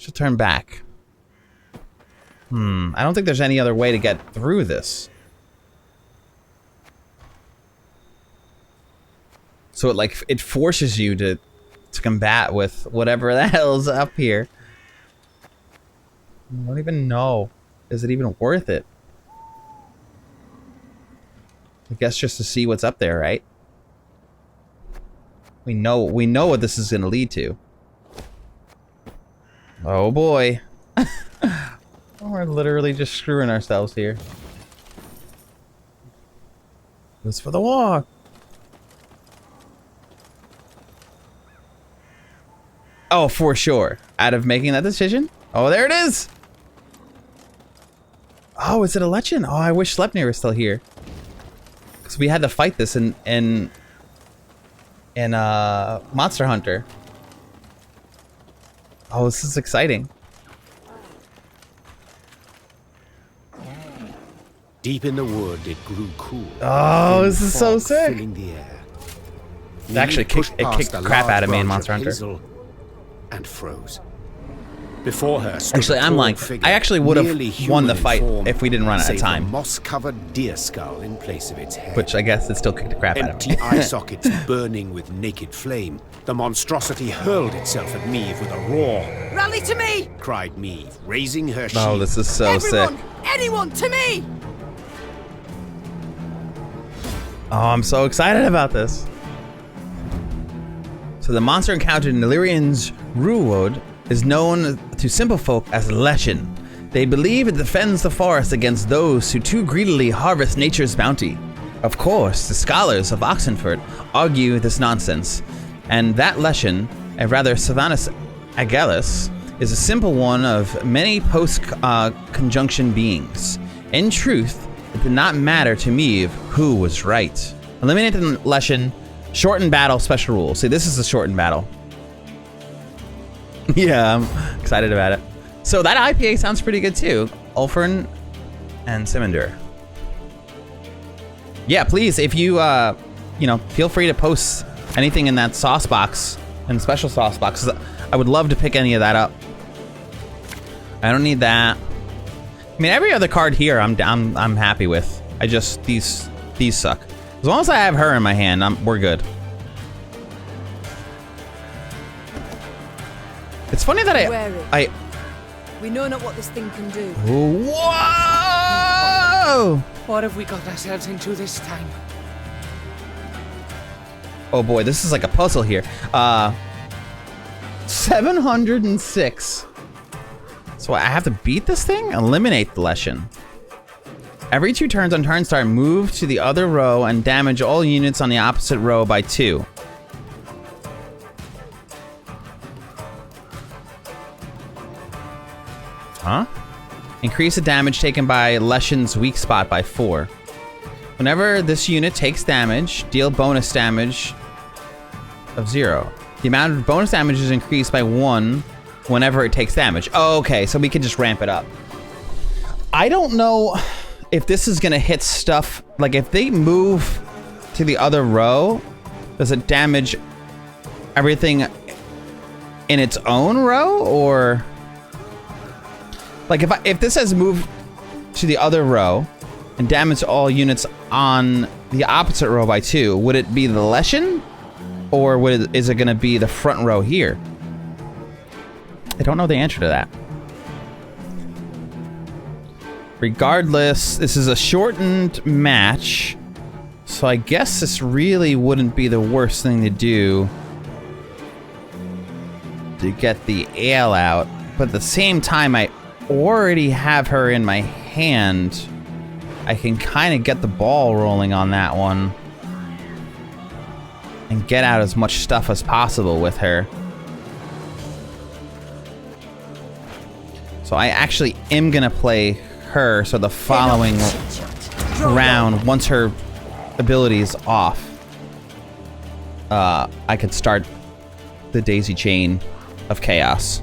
Should turn back. I don't think there's any other way to get through this. So it forces you to combat with whatever the hell's up here. I don't even know. Is it even worth it? I guess just to see what's up there, right? We know what this is gonna lead to. Oh boy. We're literally just screwing ourselves here. This for the walk. Oh, for sure. Out of making that decision. Oh, there it is. Oh, is it a legend? Oh, I wish Sleipnir was still here. Because we had to fight this in Monster Hunter. Oh, this is exciting. Deep in the wood, it grew cool. Oh, this is so sick. Filling the air. It actually kicked the crap out of me in Monster Hunter. And froze. Before her stood actually, I'm lying. I actually would have won the fight if we didn't run out of time. Moss-covered deer skull in place of its head. Which I guess it still kicked the crap out of me. Empty eye sockets burning with naked flame. The monstrosity hurled itself at Meve with a roar. Rally to me! Cried Meve, raising her shield. Oh, this is so Everyone, sick. Anyone to me! Oh, I'm so excited about this. So the monster encountered in Illyrian's Ruwood is known to simple folk as Leshen. They believe it defends the forest against those who too greedily harvest nature's bounty. Of course, the scholars of Oxenford argue this nonsense, and that Leshen, a rather Sylvanus Agellis, is a simple one of many post-conjunction beings. In truth, it did not matter to Meve who was right. Eliminated Leshen, shortened battle, special rules. See, this is a shortened battle. Yeah, I'm excited about it. So that IPA sounds pretty good too. Ulfern and Siminder. Yeah, please, if you, feel free to post anything in that sauce box, in the special sauce box. I would love to pick any of that up. I don't need that. I mean, every other card here, I'm happy with. I just these suck. As long as I have her in my hand, we're good. It's funny that We know not what this thing can do. Whoa! What have we got ourselves into this time? Oh boy, this is like a puzzle here. 706. So I have to beat this thing? Eliminate the Leshen. Every 2 turns on turn start, move to the other row and damage all units on the opposite row by 2. Huh? Increase the damage taken by Leshen's weak spot by 4. Whenever this unit takes damage, deal bonus damage of 0. The amount of bonus damage is increased by 1 whenever it takes damage. Oh, okay, so we can just ramp it up. I don't know if this is gonna hit stuff, like if they move to the other row, does it damage everything in its own row, or... Like if this has moved to the other row and damage all units on the opposite row by 2, would it be the Leshen, or is it going to be the front row here? I don't know the answer to that. Regardless, this is a shortened match, so I guess this really wouldn't be the worst thing to do to get the ale out, but at the same time, I already have her in my hand. I can kind of get the ball rolling on that one and get out as much stuff as possible with her. So I actually am gonna play her, so the following round, once her ability is off, I could start the daisy chain of chaos.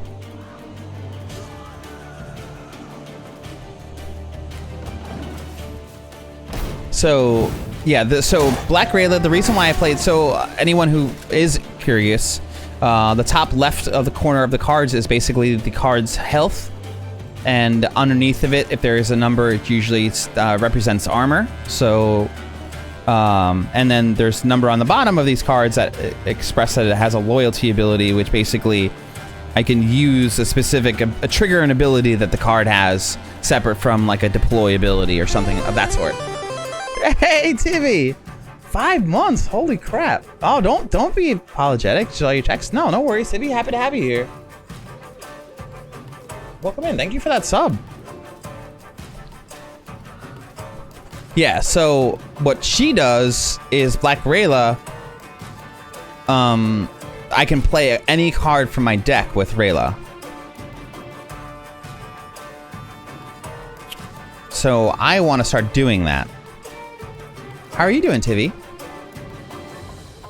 So, yeah, so Black Rayla, the reason why I played, so anyone who is curious, The top left of the corner of the cards is basically the card's health. And underneath of it, if there is a number, it usually represents armor. So, and then there's a number on the bottom of these cards that express that it has a loyalty ability, which basically I can use a specific, a trigger an ability that the card has separate from like a deploy ability or something of that sort. Hey, Timmy! 5 months, holy crap. Oh, don't be apologetic to all your texts. No worries, Timmy, happy to have you here. Welcome in, thank you for that sub. Yeah, so what she does is Black Rayla, I can play any card from my deck with Rayla. So I want to start doing that. How are you doing, Tivy?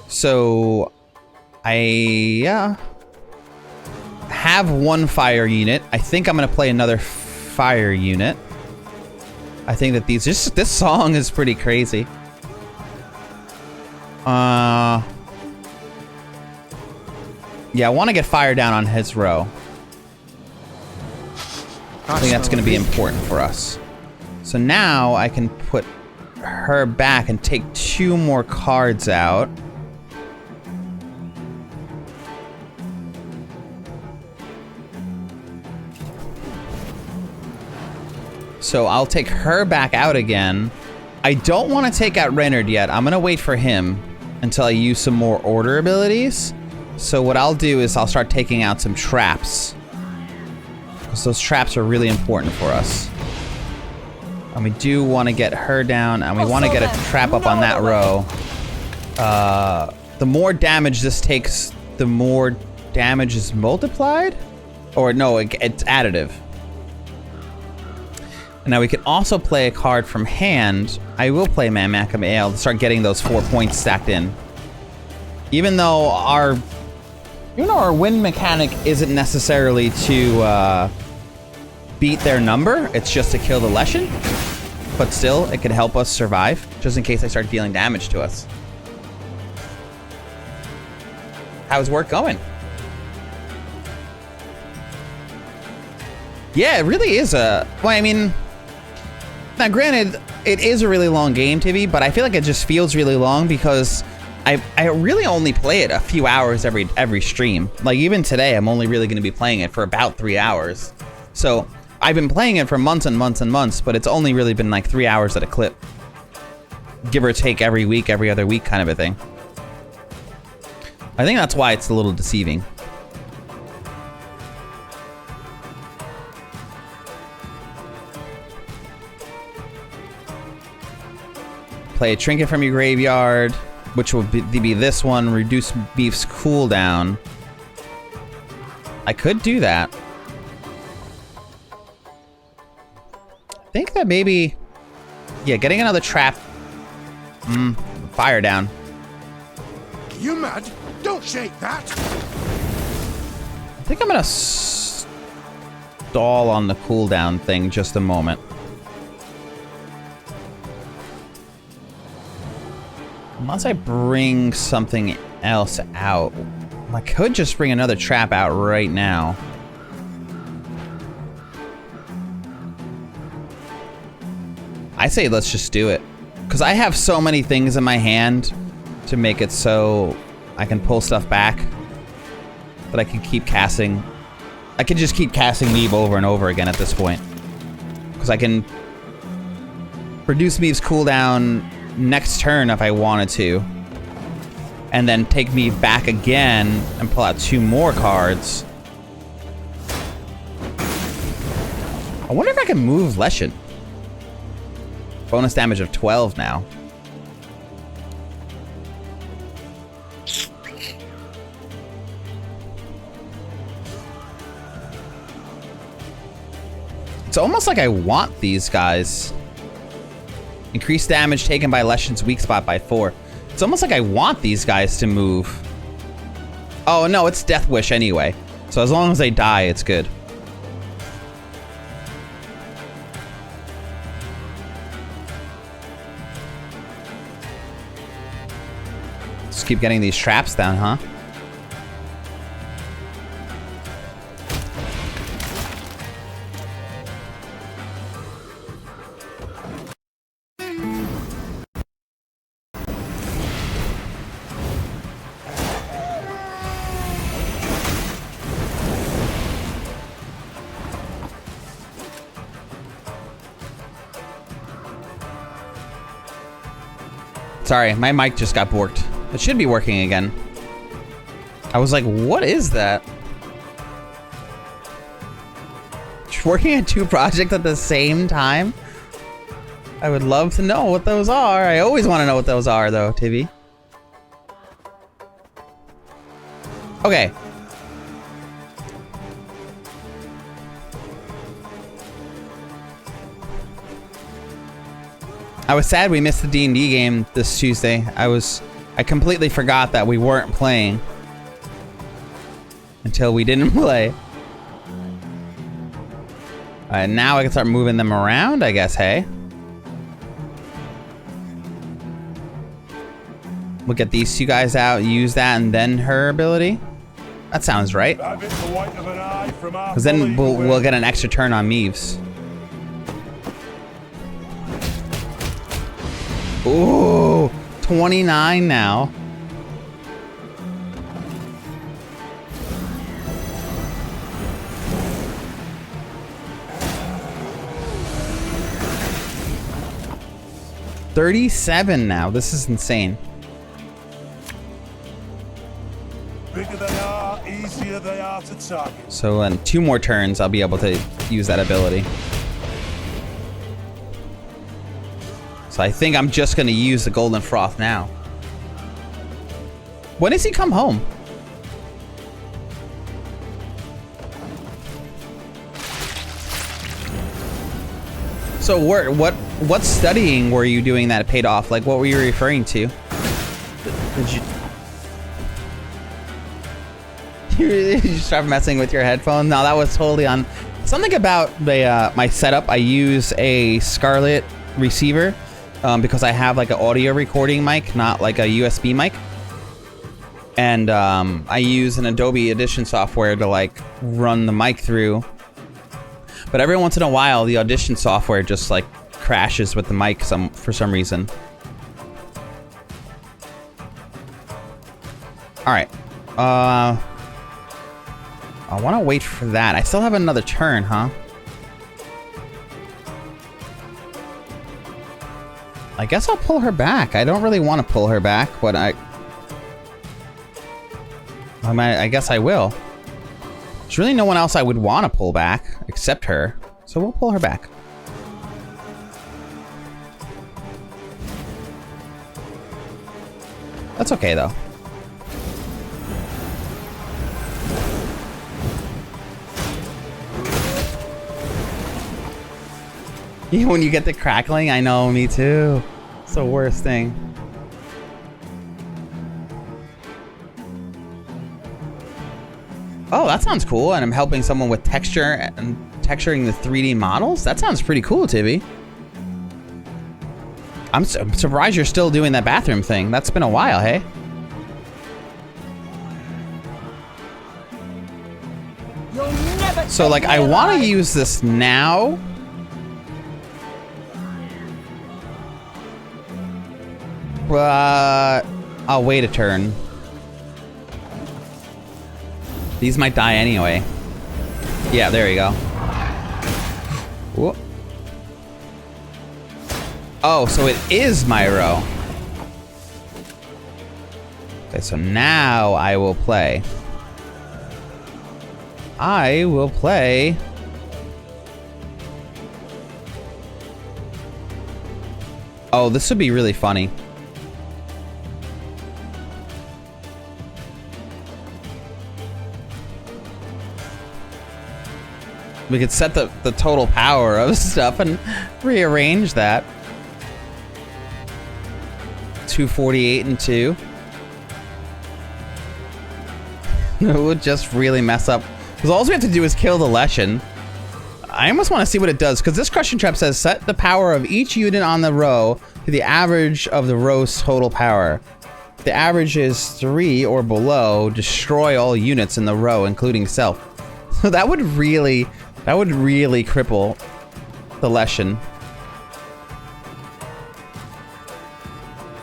So I have one fire unit. I think I'm gonna play another fire unit. I think that this song is pretty crazy. Yeah, I want to get fire down on his row. I think that's going to be important for us. So now I can put her back and take 2 more cards out. So I'll take her back out again. I don't want to take out Reynard yet. I'm going to wait for him until I use some more order abilities. So what I'll do is I'll start taking out some traps. Because those traps are really important for us. And we do want to get her down, and we want to get a trap up on that row. The more damage this takes, the more damage is multiplied? Or no, it's additive. And now we can also play a card from hand. I will play MacLeod to start getting those 4 points stacked in. Even though our win mechanic isn't necessarily to beat their number, it's just to kill the Leshen. But still, it can help us survive, just in case they start dealing damage to us. How's work going? Yeah, it really is a... Well, I mean... Now, granted, it is a really long game, Tibby, but I feel like it just feels really long because I really only play it a few hours every stream. Like, even today, I'm only really going to be playing it for about 3 hours. So, I've been playing it for months and months and months, but it's only really been like 3 hours at a clip. Give or take every week, every other week kind of a thing. I think that's why it's a little deceiving. Play a trinket from your graveyard, which will be this one, reduce Beef's cooldown. I could do that. I think that maybe... Yeah, getting another trap... fire down. You mad? Don't shake that! I think I'm gonna stall on the cooldown thing just a moment. Unless I bring something else out. I could just bring another trap out right now. I say let's just do it. Because I have so many things in my hand to make it so I can pull stuff back. That I can keep casting. I can just keep casting Meve over and over again at this point. Because I can reduce Meve's cooldown next turn if I wanted to, and then take me back again and pull out 2 more cards. I wonder if I can move Leshen. Bonus damage of 12 now. It's almost like I want these guys. Increase damage taken by Leshen's weak spot by 4. It's almost like I want these guys to move. Oh, no, it's Death Wish anyway. So as long as they die, it's good. Just keep getting these traps down, huh? Sorry, my mic just got borked. It should be working again. I was like, what is that? Working on 2 projects at the same time? I would love to know what those are. I always want to know what those are, though, TV. Okay. I was sad we missed the D&D game this Tuesday. I completely forgot that we weren't playing until we didn't play. Now I can start moving them around, I guess, hey? We'll get these 2 guys out, use that, and then her ability. That sounds right. Because then we'll get an extra turn on Meve's. Ooh, 29 now. $37 now. This is insane. Bigger they are, easier they are to target. So in 2 more turns, I'll be able to use that ability. So I think I'm just going to use the Golden Froth now. When does he come home? So what studying were you doing that paid off? Like, what were you referring to? Did you start messing with your headphones? No, that was totally on. Something about the my setup. I use a Scarlett receiver because I have like an audio recording mic, not like a USB mic. And I use an Adobe Audition software to like run the mic through. But every once in a while, the Audition software just like crashes with the mic for some reason. All right. I want to wait for that. I still have another turn, huh? I guess I'll pull her back. I don't really want to pull her back, but I guess I will. There's really no one else I would want to pull back except her. So we'll pull her back. That's okay, though. When you get the crackling, I know, me too. It's the worst thing. Oh, that sounds cool. And I'm helping someone with texture and texturing the 3D models. That sounds pretty cool, Tibby. I'm surprised you're still doing that bathroom thing. That's been a while, hey? So, like, I want to use this now. But I'll wait a turn. These might die anyway. Yeah, there you go. Whoop. Oh, so it is Myro. Okay, so now I will play. I will play. Oh, this would be really funny. We could set the total power of stuff and rearrange that. 248 and 2. It would just really mess up. Because all we have to do is kill the Leshen. I almost want to see what it does. Because this Crushing Trap says set the power of each unit on the row to the average of the row's total power. If the average is 3 or below, destroy all units in the row, including self. So that would really cripple the Leshen.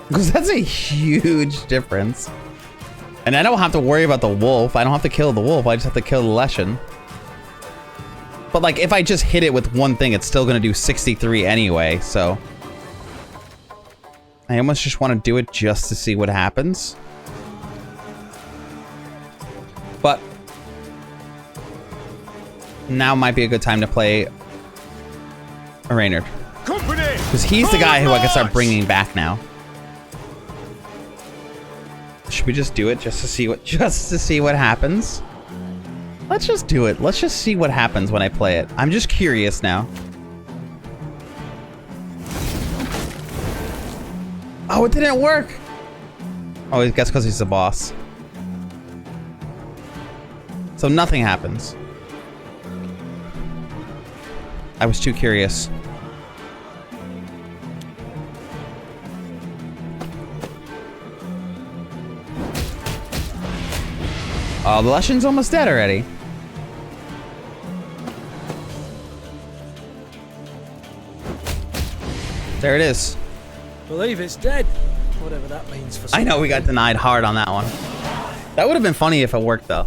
Because that's a huge difference. And I don't have to worry about the wolf. I don't have to kill the wolf. I just have to kill the Leshen. But like, if I just hit it with one thing, it's still going to do 63 anyway, so. I almost just want to do it just to see what happens. But now might be a good time to play a Reynard. Because he's the guy who I can start bringing back now. Should we just do it just to see what happens? Let's just do it. Let's just see what happens when I play it. I'm just curious now. Oh, it didn't work. Oh, I guess because he's the boss. So nothing happens. I was too curious. Oh, the Lushen's almost dead already. There it is. Believe it's dead. Whatever that means for some I know we got denied hard on that one. That would have been funny if it worked though.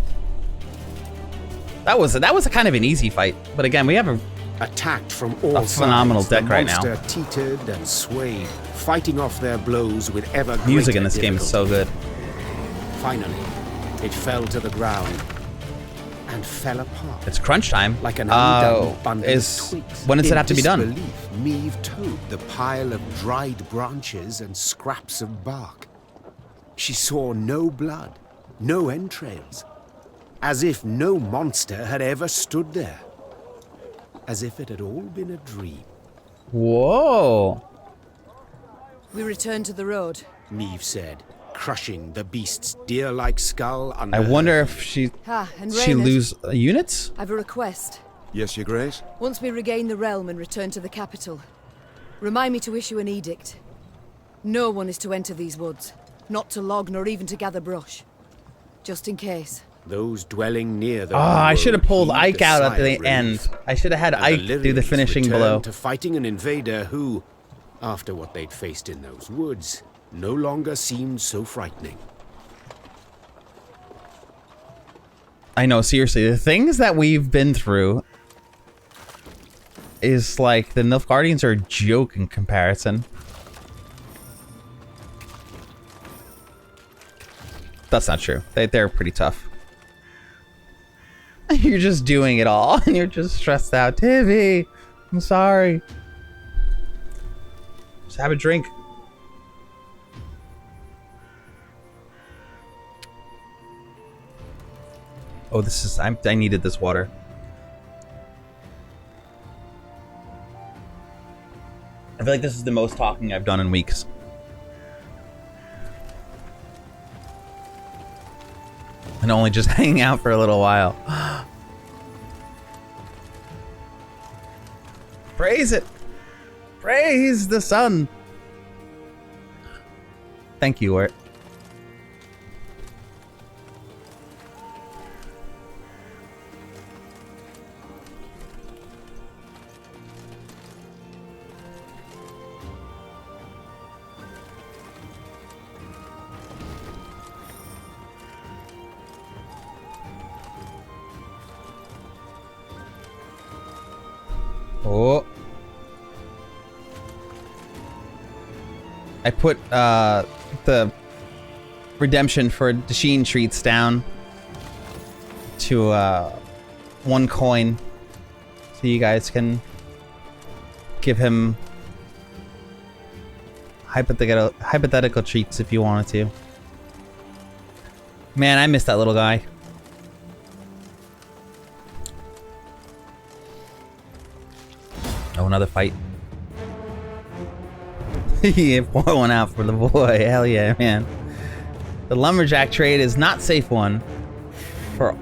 That was a kind of an easy fight, but again, we have Attacked from all sides, phenomenal deck right now. The monster teetered and swayed, fighting off their blows with ever greater Music in this game is so good. Finally, it fell to the ground and fell apart. It's crunch time. Like an undone bundle of twigs. When does it have to be done? In disbelief, Meve towed the pile of dried branches and scraps of bark. She saw no blood, no entrails, as if no monster had ever stood there. As if it had all been a dream. Whoa. We return to the road. Meve said, crushing the beast's deer-like skull under I wonder if And she Reynard, lose units? I've a request. Yes, Your Grace? Once we regain the realm and return to the capital, remind me to issue an edict. No one is to enter these woods. Not to log, nor even to gather brush. Just in case. Those dwelling near the I should have pulled heaved a Ike out at sigh the of end. relief. I should have had And Ike do the Illyrians finishing returned blow. to fighting an invader who, after what they'd faced in those woods, no longer seemed so frightening. I know, seriously, the things that we've been through is like the Nilfgaardians are a joke in comparison. That's not true. They're pretty tough. You're just doing it all, and you're just stressed out. Tivy, I'm sorry. Just have a drink. Oh, this is... I needed this water. I feel like this is the most talking I've done in weeks. And only just hanging out for a little while. Praise it! Praise the sun! Thank you, Ort. Oh. I put the redemption for Dasheen treats down to 1 coin so you guys can give him hypothetical treats if you wanted to. Man, I miss that little guy. Oh, another fight. Yeah, pour one out for the boy. Hell yeah, man. The lumberjack trade is not safe one. For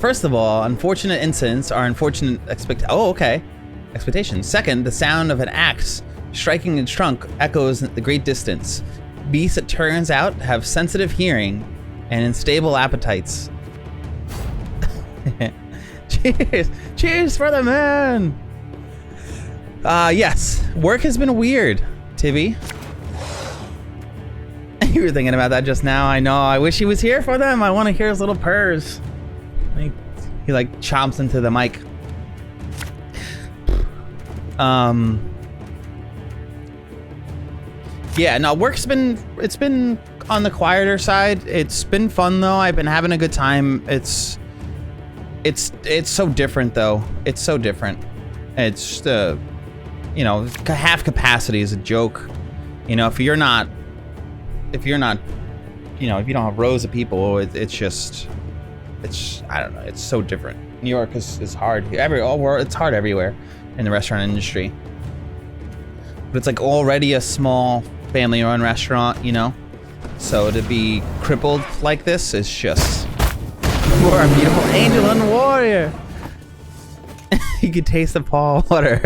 first of all, unfortunate incidents are unfortunate expectations. Second, the sound of an axe striking its trunk echoes at the great distance. Beasts, it turns out, have sensitive hearing and unstable appetites. Cheers! Cheers for the man! Yes. Work has been weird, Tivy. You were thinking about that just now. I know. I wish he was here for them. I want to hear his little purrs. He like chomps into the mic. Yeah, no, work's it's been on the quieter side. It's been fun though. I've been having a good time. It's so different though. It's so different. It's you know, half capacity is a joke. You know, if you're not, you know, if you don't have rows of people, it's I don't know. It's so different. New York is hard. It's hard everywhere in the restaurant industry. But it's like already a small family-run restaurant, you know? So to be crippled like this is just... You are a beautiful angel and warrior! You can taste the paw water.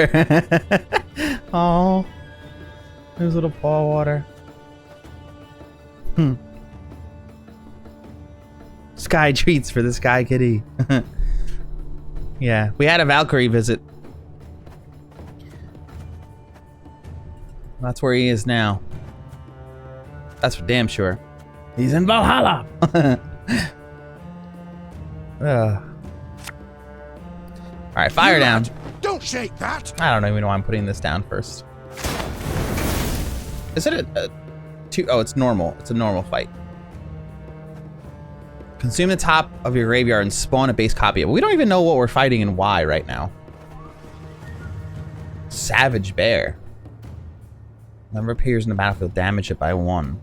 Oh, there's little paw water. Sky treats for the Sky Kitty. Yeah, we had a Valkyrie visit. That's where he is now. That's for damn sure. He's in Valhalla. Alright, fire down. Don't shake that. I don't even know why I'm putting this down first. Is it a two? Oh, it's normal. It's a normal fight. Consume the top of your graveyard and spawn a base copy of it. We don't even know what we're fighting and why right now. Savage Bear. Never appears in the battlefield. Damage it by 1.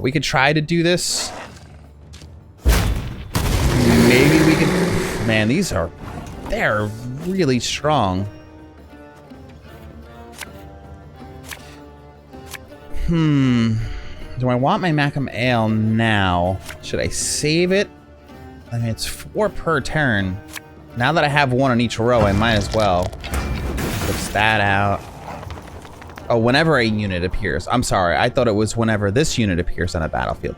We could try to do this. Maybe we could... Man, they're really strong. Do I want my Macam Ale now? Should I save it? I mean, it's 4 per turn. Now that I have 1 on each row, I might as well. Puts that out. Oh, whenever a unit appears. I'm sorry, I thought it was whenever this unit appears on a battlefield.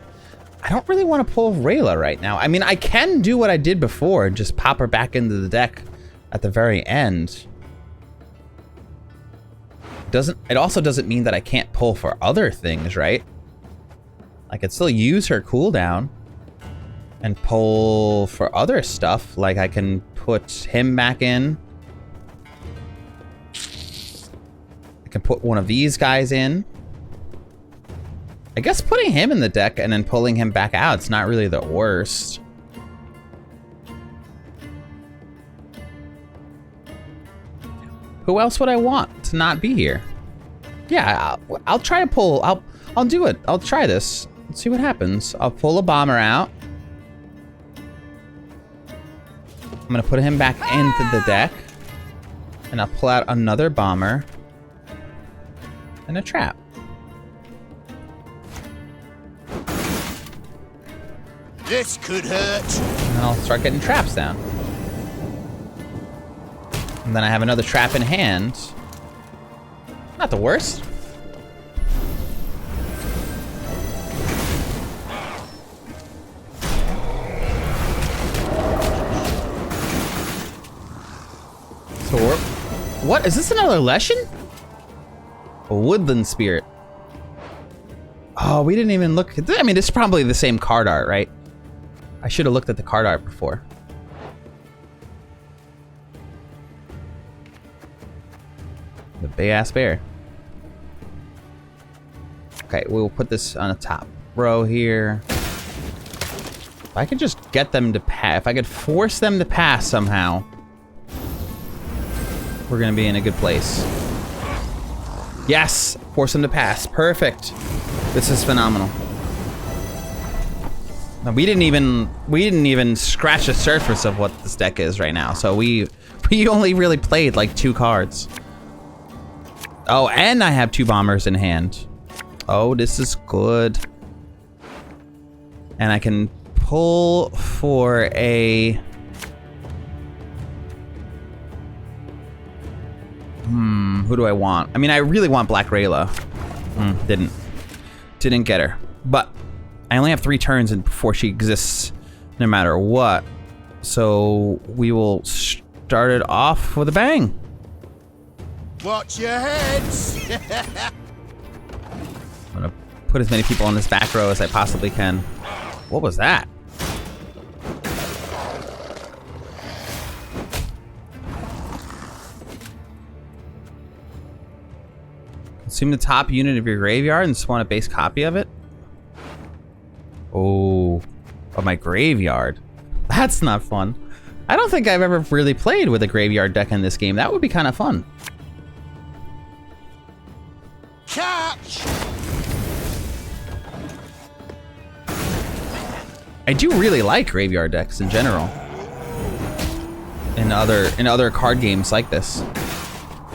I don't really want to pull Rayla right now. I mean, I can do what I did before and just pop her back into the deck at the very end. It also doesn't mean that I can't pull for other things, right? I could still use her cooldown and pull for other stuff. Like I can put him back in. I can put one of these guys in. I guess putting him in the deck and then pulling him back out, it's not really the worst. Who else would I want to not be here? Yeah, I'll try to pull. I'll do it. I'll try this. Let's see what happens. I'll pull a bomber out. I'm gonna put him back into the deck. And I'll pull out another bomber. And a trap. This could hurt. And I'll start getting traps down. And then I have another trap in hand. Not the worst. So what? Is this another Leshen? A woodland spirit. Oh, we didn't even look at this. I mean, this is probably the same card art, right? I should have looked at the card art before. The big ass bear. Okay, we'll put this on the top row here. If I could just get them to pass, if I could force them to pass somehow, we're gonna be in a good place. Yes, force them to pass. Perfect. This is phenomenal. Now, we didn't even scratch the surface of what this deck is right now. So we only really played like 2 cards. Oh, and I have 2 bombers in hand. Oh, this is good. And I can pull for a... who do I want? I mean, I really want Black Rayla. Didn't get her. But I only have 3 turns before she exists, no matter what. So we will start it off with a bang. Watch your heads. I'm gonna put as many people on this back row as I possibly can. What was that? Assume the top unit of your graveyard and spawn a base copy of it. Oh, of my graveyard. That's not fun. I don't think I've ever really played with a graveyard deck in this game. That would be kind of fun. Catch! I do really like graveyard decks in general. In other card games like this.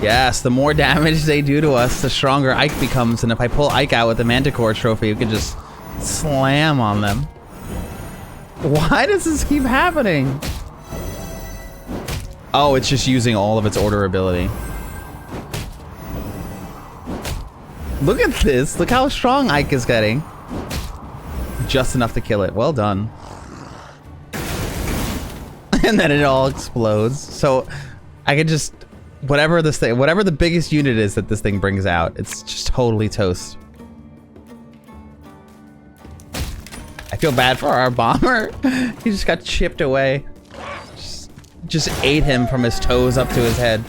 Yes, the more damage they do to us, the stronger Ike becomes. And if I pull Ike out with the Manticore trophy, you could just slam on them. Why does this keep happening? Oh, it's just using all of its order ability. Look at this. Look how strong Ike is getting. Just enough to kill it. Well done. And then it all explodes. So I could just, whatever the biggest unit is that this thing brings out, it's just totally toast. I feel bad for our bomber. He just got chipped away. Just ate him from his toes up to his head.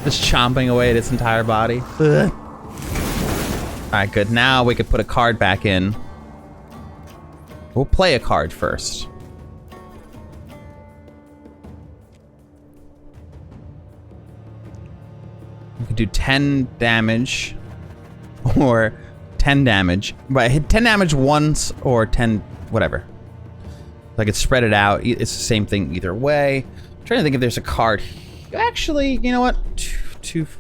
Just chomping away at its entire body. Ugh. Alright, good. Now we could put a card back in. We'll play a card first. We could do 10 damage. Or 10 damage. But hit 10 damage once or 10... whatever. I could spread it out. It's the same thing either way. I'm trying to think if there's a card. Actually, you know what? This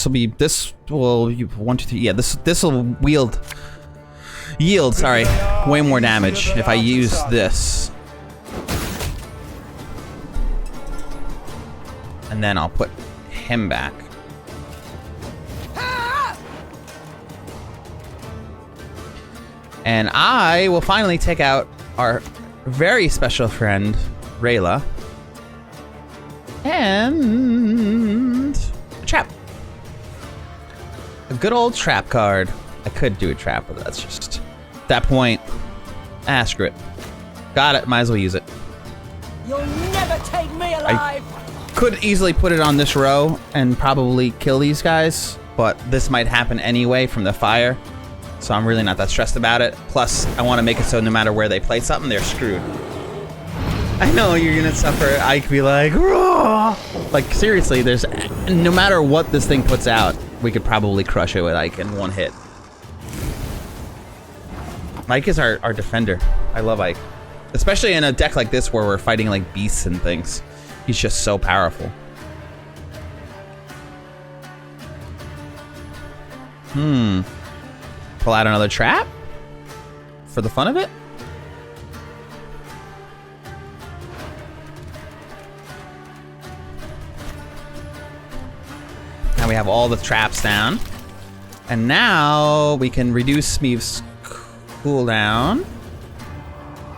will 1, 2, 3. Yeah, this will yield. Sorry, way more damage if I use this. And then I'll put him back. And I will finally take out our very special friend, Rayla. And a trap. A good old trap card. I could do a trap, but that's just... at that point, screw it. Got it, might as well use it. You'll never take me alive! I could easily put it on this row and probably kill these guys, but this might happen anyway from the fire. So I'm really not that stressed about it. Plus, I want to make it so no matter where they play something, they're screwed. I know you're gonna suffer. I could be like, raw. Like seriously, there's no matter what this thing puts out, we could probably crush it with Ike in one hit. Ike is our defender. I love Ike, especially in a deck like this where we're fighting like beasts and things. He's just so powerful. Pull out another trap for the fun of it. Now we have all the traps down. And now we can reduce Meve's cooldown.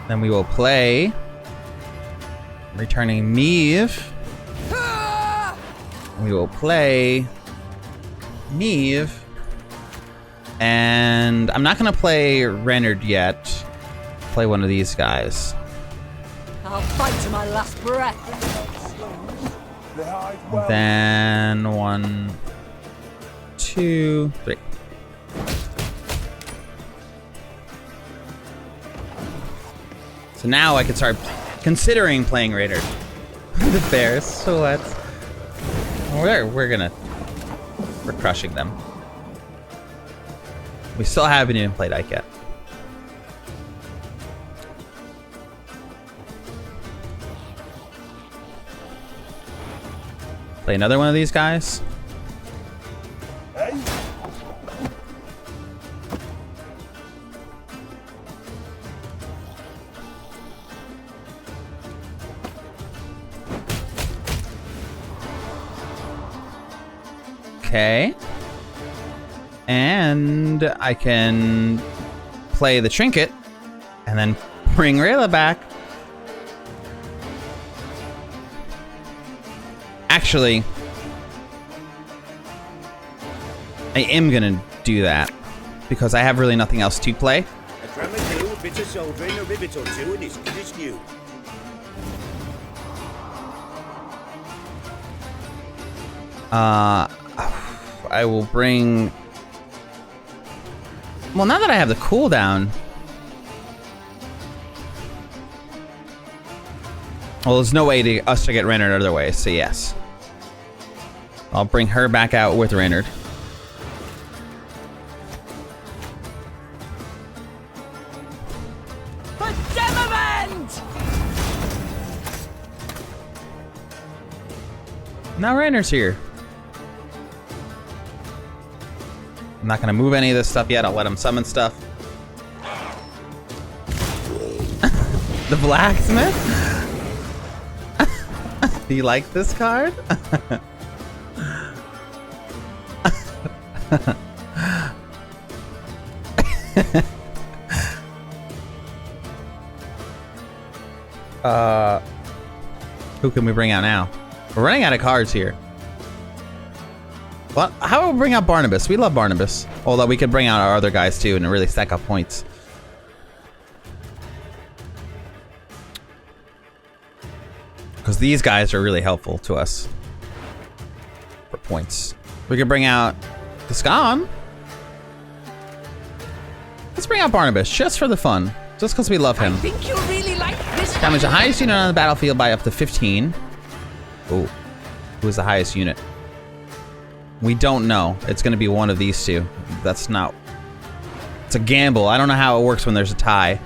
Then we will play returning Meve. We will play Meve. And I'm not gonna play Reynard yet. Play one of these guys. I'll fight to my last breath. Then 1, 2, 3. So now I can start considering playing Raider. The bears. So we're crushing them. We still haven't even played Ike yet. Play another one of these guys. Okay. And I can play the trinket and then bring Rayla back. Actually, I am gonna do that because I have really nothing else to play. A dram of dew, a bit of soldering, a rivet or two, and it's good as new. I will bring... Well, now that I have the cooldown... Well, there's no way to us to get Reynard other way, so yes. I'll bring her back out with Reynard. Now Reynard's here. I'm not gonna move any of this stuff yet. I'll let him summon stuff. The blacksmith? Do you like this card? Who can we bring out now? We're running out of cards here. Well, how about we bring out Barnabas? We love Barnabas. Although we could bring out our other guys too and really stack up points. Because these guys are really helpful to us. For points. We could bring out Gascon. Let's bring out Barnabas just for the fun. Just because we love him. I think you really like this. Damage the highest unit on the battlefield by up to 15. Oh, who's the highest unit? We don't know. It's going to be one of these two. That's not... It's a gamble. I don't know how it works when there's a tie.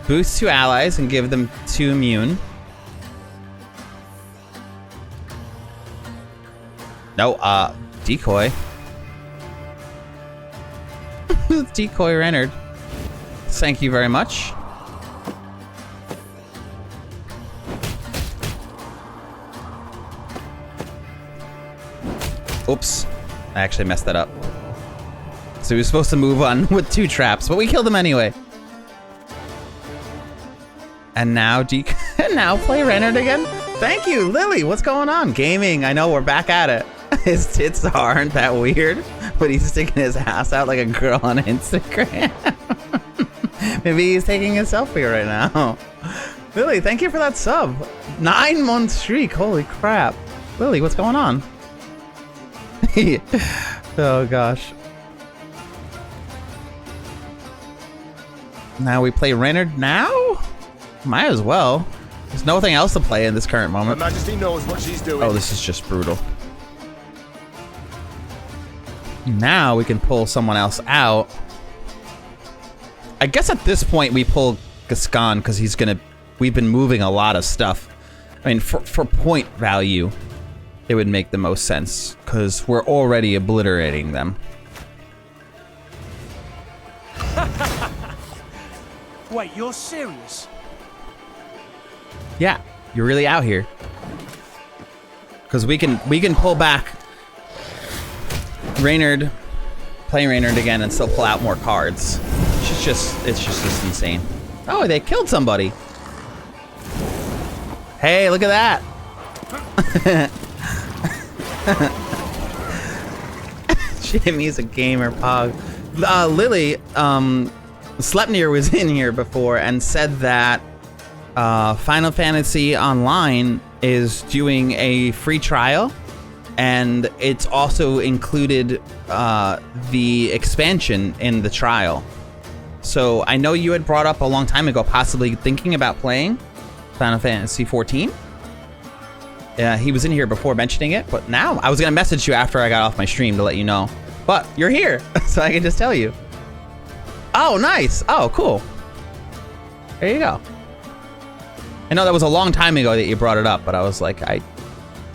Boost 2 allies and give them 2 immune. No, decoy. Decoy Reynard. Thank you very much. Oops. I actually messed that up. So he was supposed to move on with 2 traps, but we killed him anyway. And now now play Reynard again? Thank you, Lily. What's going on? Gaming. I know, we're back at it. His tits aren't that weird, but he's sticking his ass out like a girl on Instagram. Maybe he's taking a selfie right now. Lily, thank you for that sub. 9-month streak. Holy crap. Lily, what's going on? Oh gosh. Now we play Reynard now? Might as well. There's nothing else to play in this current moment. Her Majesty knows what she's doing. Oh, this is just brutal. Now we can pull someone else out. I guess at this point we pull Gascon because he's gonna... We've been moving a lot of stuff. I mean, for point value, it would make the most sense because we're already obliterating them. Wait, you're serious? Yeah, you're really out here. Because we can pull back Reynard, play Reynard again, and still pull out more cards. It's just insane. Oh, they killed somebody. Hey, look at that. Jimmy's a gamer, Pog. Lily, Sleipnir was in here before and said that Final Fantasy Online is doing a free trial, and it's also included the expansion in the trial. So I know you had brought up a long time ago possibly thinking about playing Final Fantasy 14. He was in here before mentioning it, but now I was gonna message you after I got off my stream to let you know. But you're here, so I can just tell you. Oh, nice. Oh, cool. There you go. I know that was a long time ago that you brought it up, but I was like, I feel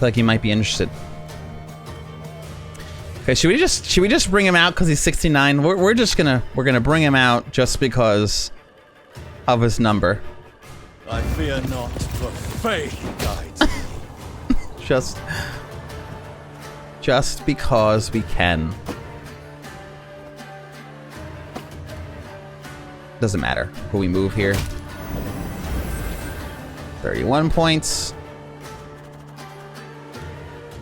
like you might be interested. Okay, should we just bring him out because he's 69? We're gonna bring him out just because of his number. I fear not, for faith guides me. just because we can. Doesn't matter who we move here. 31 points.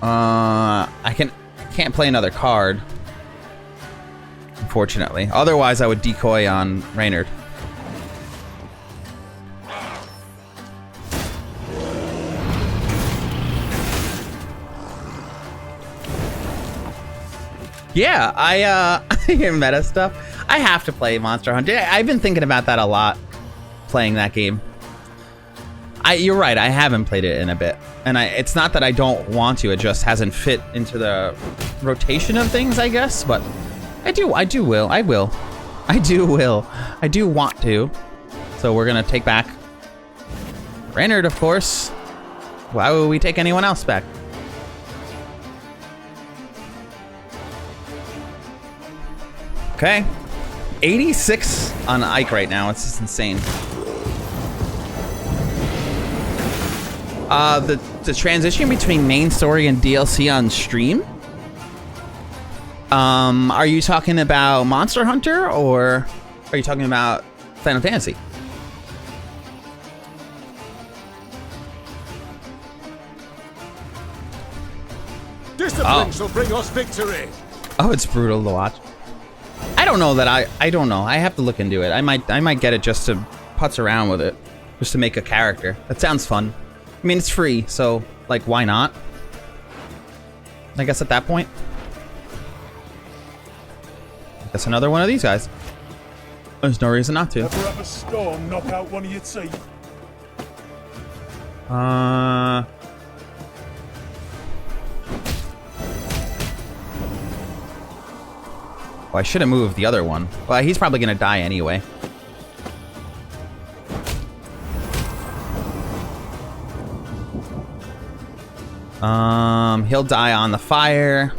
I can't play another card, unfortunately. Otherwise, I would decoy on Reynard. Yeah, I meta stuff. I have to play Monster Hunter. I've been thinking about that a lot, playing that game. You're right, I haven't played it in a bit. And it's not that I don't want to, it just hasn't fit into the rotation of things, I guess. But I do want to. So we're gonna take back Reynard, of course. Why would we take anyone else back? Okay. 86 on Ike right now. It's just insane. The transition between main story and DLC on stream? Are you talking about Monster Hunter or are you talking about Final Fantasy? Discipline shall bring us victory. Oh, it's brutal to watch. I don't know that I don't know. I have to look into it. I might get it just to putz around with it, just to make a character. That sounds fun. I mean, it's free, so like, why not? I guess at that point. I guess another one of these guys. There's no reason not to. Ever have a storm knock out one of your teeth? Well, I should have moved the other one. Well, he's probably gonna die anyway. He'll die on the fire.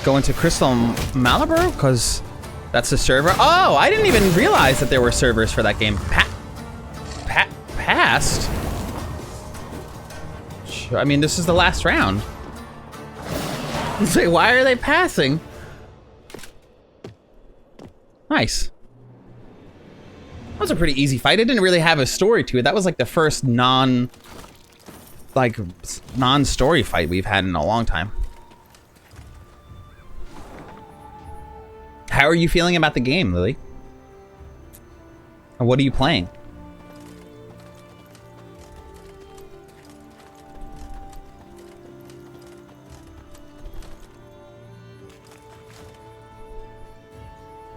Go into Crystal Malibro, because that's the server. Oh, I didn't even realize that there were servers for that game. Passed? I mean, this is the last round. Say, why are they passing? Nice. That was a pretty easy fight. It didn't really have a story to it. That was like the first non-story fight we've had in a long time. How are you feeling about the game, Lily? And what are you playing?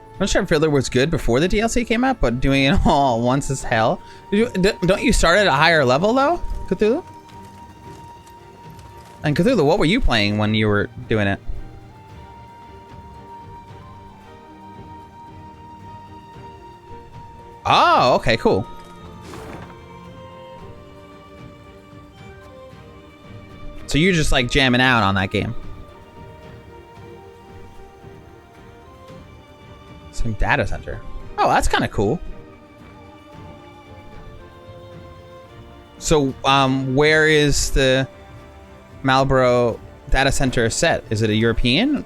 I'm not sure if Fiddler was good before the DLC came out, but doing it all at once is hell. Don't you start at a higher level, though, Cthulhu? And Cthulhu, what were you playing when you were doing it? Oh, okay, cool. So you're just like jamming out on that game. Some data center. Oh, that's kind of cool. So, where is the Malboro data center set? Is it a European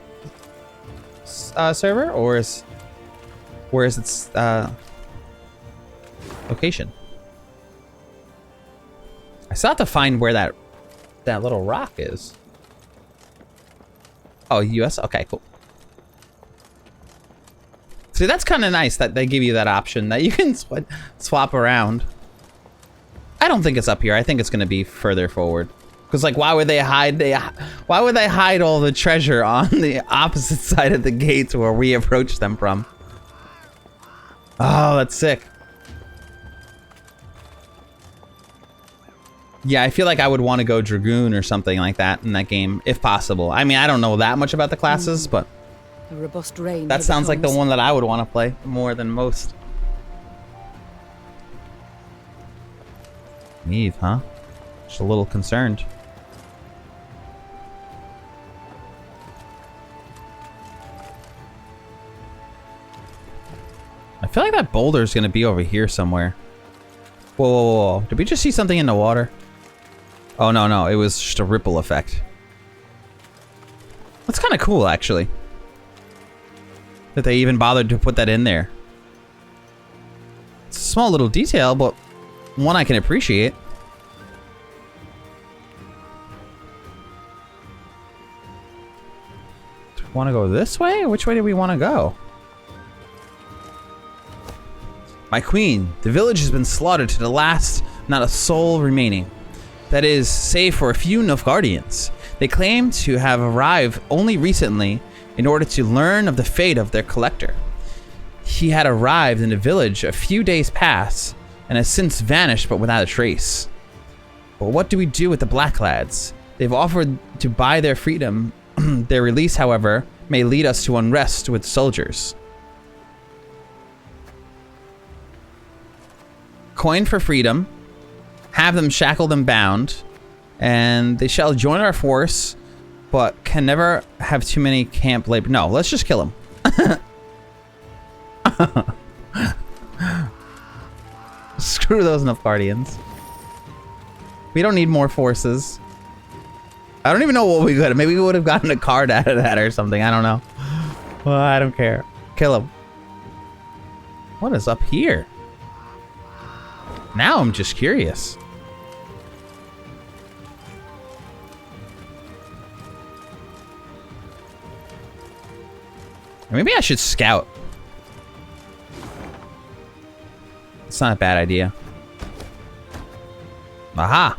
server, or where is its location? I still have to find where that little rock is. Oh, US? Okay, cool. See, that's kind of nice that they give you that option that you can swap around. I don't think it's up here. I think it's going to be further forward. Because, like, why would they hide all the treasure on the opposite side of the gates where we approach them from? Oh, that's sick. Yeah, I feel like I would want to go Dragoon or something like that in that game, if possible. I mean, I don't know that much about the classes, but A robust range that sounds like the comes. one that I would want to play more than most. Meve, huh? Just a little concerned. I feel like that boulder's gonna be over here somewhere. Whoa, whoa, whoa, whoa. Did we just see something in the water? Oh, no, no. It was just a ripple effect. That's kind of cool, actually. That they even bothered to put that in there. It's a small little detail, but one I can appreciate. Do we want to go this way? Which way do we want to go? My queen, the village has been slaughtered to the last not a soul remaining. That is, save for a few Nilfgaardians. They claim to have arrived only recently in order to learn of the fate of their collector. He had arrived in the village a few days past and has since vanished but without a trace. But what do we do with the black lads? They've offered to buy their freedom. Their release, however, may lead us to unrest with soldiers. Coin for freedom. Have them shackled and bound. And they shall join our force, but can never have too many camp labor. No, let's just kill them. Screw those Nilfgaardians. We don't need more forces. I don't even know what we could have. Maybe we would have gotten a card out of that or something. I don't know. Well, I don't care. Kill him. What is up here? Now I'm just curious. Maybe I should scout. It's not a bad idea. Aha!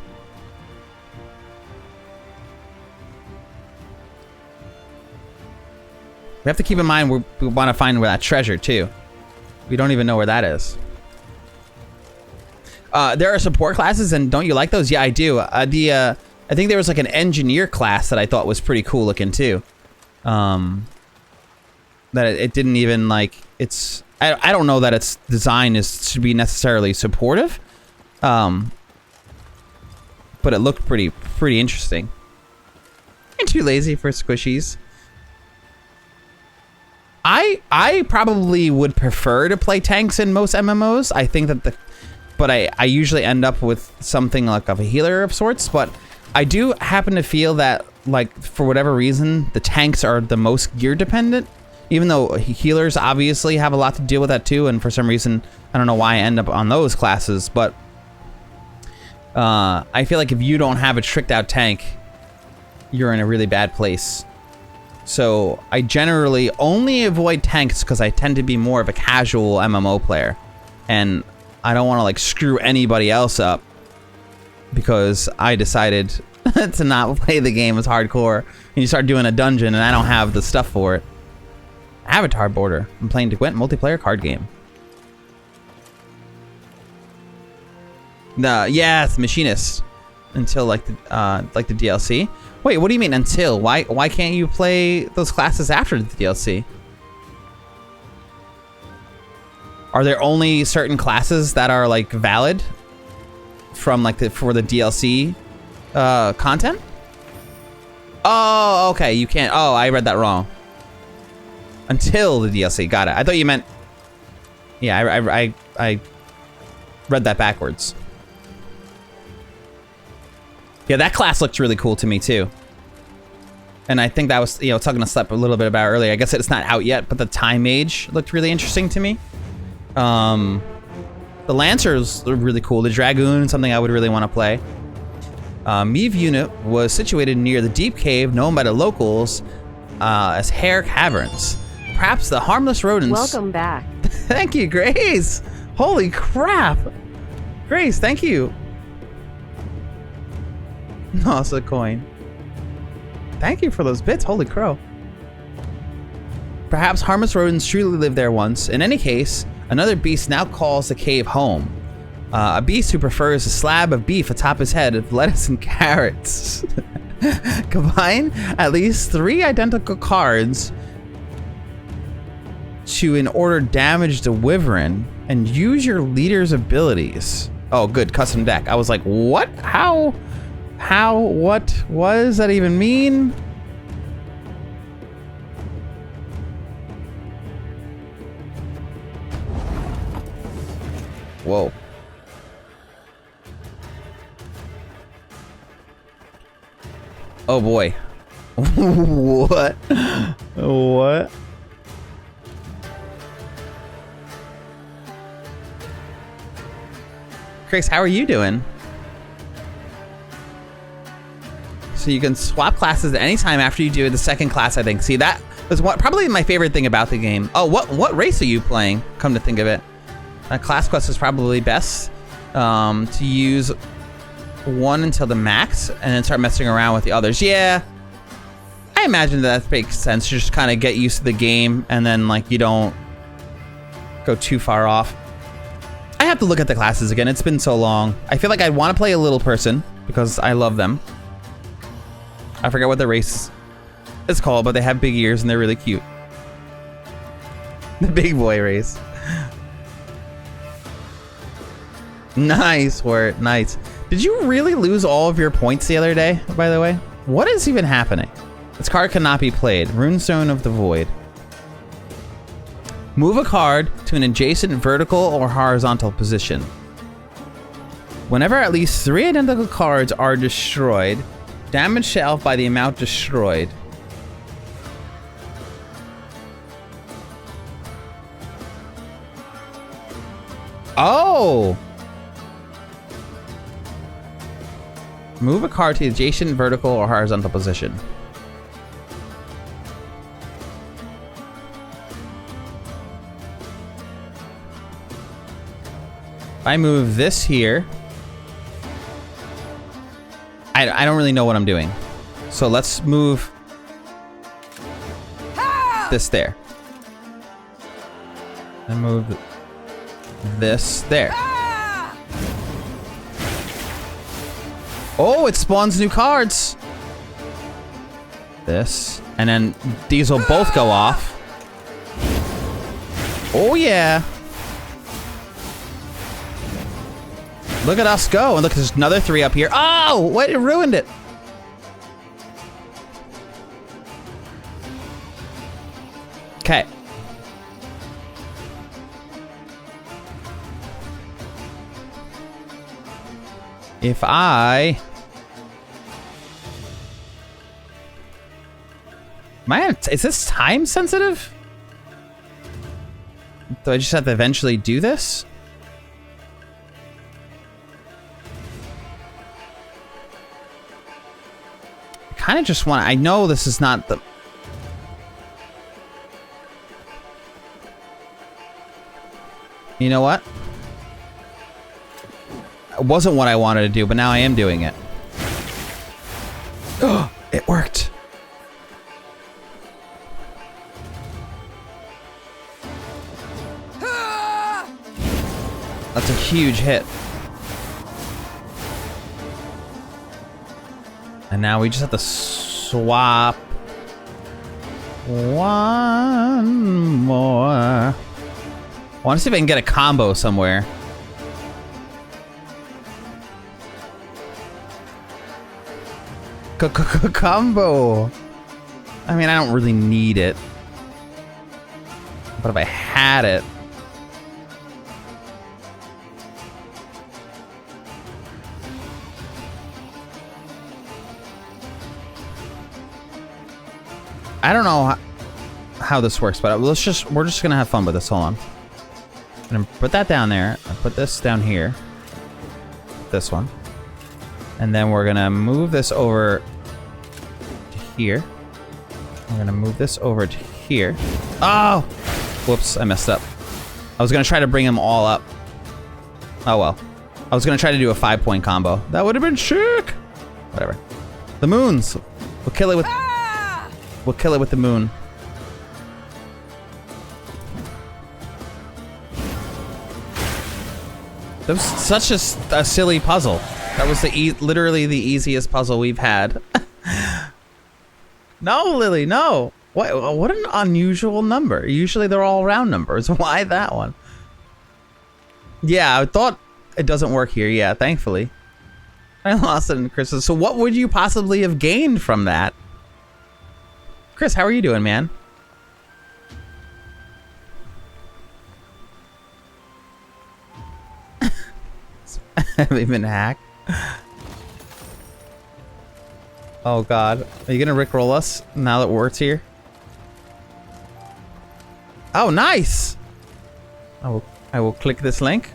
We have to keep in mind we want to find where that treasure too. We don't even know where that is. There are support classes, and don't you like those? Yeah, I do. I think there was like an engineer class that I thought was pretty cool looking too. That it didn't even like it's. I don't know that its design is to be necessarily supportive. But it looked pretty interesting. I'm too lazy for squishies. I probably would prefer to play tanks in most MMOs. I think that but I usually end up with something like of a healer of sorts. But I do happen to feel that, like, for whatever reason, the tanks are the most gear dependent. Even though healers obviously have a lot to deal with that too, and for some reason, I don't know why I end up on those classes, but I feel like if you don't have a tricked out tank, you're in a really bad place. So I generally only avoid tanks because I tend to be more of a casual MMO player, and I don't want to like screw anybody else up because I decided to not play the game as hardcore, and you start doing a dungeon and I don't have the stuff for it. Avatar border. I'm playing Gwent multiplayer card game. Yes, machinist. Until like the DLC. Wait, what do you mean until? Why can't you play those classes after the DLC? Are there only certain classes that are like valid from like for the DLC content? Oh, okay. You can't. Oh, I read that wrong. Until the DLC. Got it. I thought you meant... Yeah, I read that backwards. Yeah, that class looked really cool to me, too. And I think that was, you know, talking to Slep a little bit about earlier. I guess it's not out yet, but the Time Mage looked really interesting to me. The Lancers look really cool. The Dragoon, something I would really want to play. Meve unit was situated near the deep cave known by the locals as Hare Caverns. Perhaps the harmless rodents... Welcome back. Thank you, Grace. Holy crap. Grace, thank you. No, it's a coin. Thank you for those bits. Holy crow. Perhaps harmless rodents truly lived there once. In any case, another beast now calls the cave home. A beast who prefers a slab of beef atop his head of lettuce and carrots. Combine at least 3 identical cards to in order damage the wyvern and use your leader's abilities. Oh, good, custom deck. I was like, what? How, what does that even mean? Whoa. Oh boy. What? What? Chris, how are you doing? So you can swap classes at any time after you do the second class, I think. See, that was probably my favorite thing about the game. Oh, what race are you playing? Come to think of it. Class quest is probably best. to use one until the max and then start messing around with the others. Yeah, I imagine that makes sense. Just kind of get used to the game and then like you don't go too far off. I have to look at the classes again. It's been so long. I feel like I want to play a little person because I love them. I forget what the race is called, but they have big ears and they're really cute. The big boy race. Nice word, nice. Did you really lose all of your points the other day, by the way? What is even happening? This card cannot be played. Runestone of the Void. Move a card to an adjacent vertical or horizontal position. Whenever at least 3 identical cards are destroyed, damage to elf by the amount destroyed. Oh! Move a card to the adjacent vertical or horizontal position. If I move this here, I don't really know what I'm doing. So let's move this there. And move this there. Oh, it spawns new cards. This. And then these will both go off. Oh, yeah. Look at us go. And look, there's another 3 up here. Oh, what? It ruined it. Okay. If I... Man, is this time sensitive? Do I just have to eventually do this? I kind of just want... I know this is not the... You know what? It wasn't what I wanted to do, but now I am doing it. Oh, it worked. That's a huge hit. And now we just have to swap one more. I want to see if I can get a combo somewhere. Combo. I mean, I don't really need it. But if I had it. I don't know how this works, but we're just gonna have fun with this. Hold on. I'm gonna put that down there. I'll put this down here. This one. And then we're gonna move this over to here. We're gonna move this over to here. Oh! Whoops, I messed up. I was gonna try to bring them all up. Oh well. I was gonna try to do a 5-point combo. That would have been sick! Whatever. The moons! We'll kill it with... We'll kill it with the moon. That was such a silly puzzle. That was literally the easiest puzzle we've had. No, Lily, no. What an unusual number. Usually they're all round numbers. Why that one? Yeah, I thought it doesn't work here. Yeah, thankfully. I lost it in Chris's. So what would you possibly have gained from that? Chris, how are you doing, man? Have we been hacked? Oh god. Are you gonna rickroll us now that Wart's here? Oh, nice! I will click this link.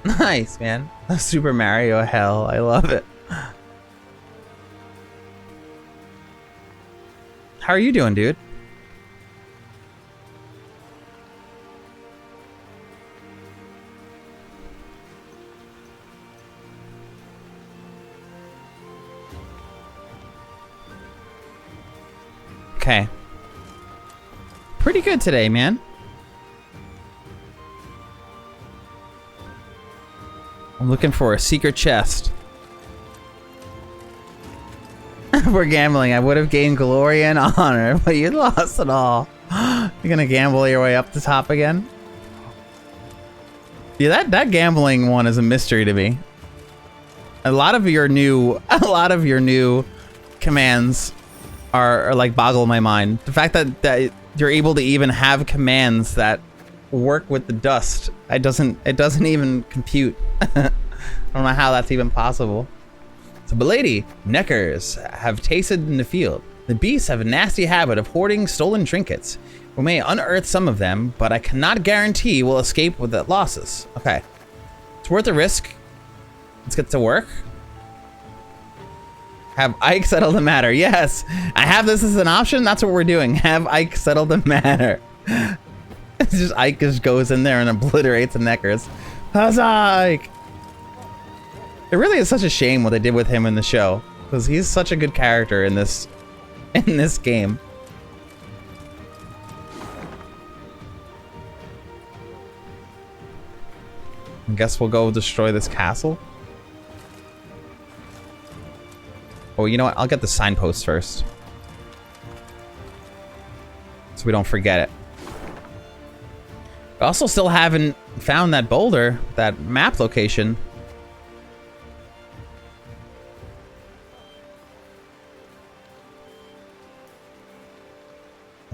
Nice, man. Super Mario hell. I love it. How are you doing, dude? Okay. Pretty good today, man. I'm looking for a secret chest. For gambling, I would have gained glory and honor, but you lost it all. You're gonna gamble your way up the top again? Yeah, that gambling one is a mystery to me. A lot of your new commands are like boggle my mind. The fact that you're able to even have commands that work with the dust, it doesn't even compute. I don't know how that's even possible. So, but lady, neckers have tasted in the field. The beasts have a nasty habit of hoarding stolen trinkets. We may unearth some of them, but I cannot guarantee we'll escape with the losses. Okay. It's worth a risk. Let's get to work. Have Ike settle the matter. Yes, I have this as an option. That's what we're doing. Have Ike settle the matter. It's just Ike just goes in there and obliterates the neckers. Huzzah, Ike! It really is such a shame what they did with him in the show, because he's such a good character in this game. I guess we'll go destroy this castle. Oh, you know what? I'll get the signpost first, so we don't forget it. I also still haven't found that boulder, that map location.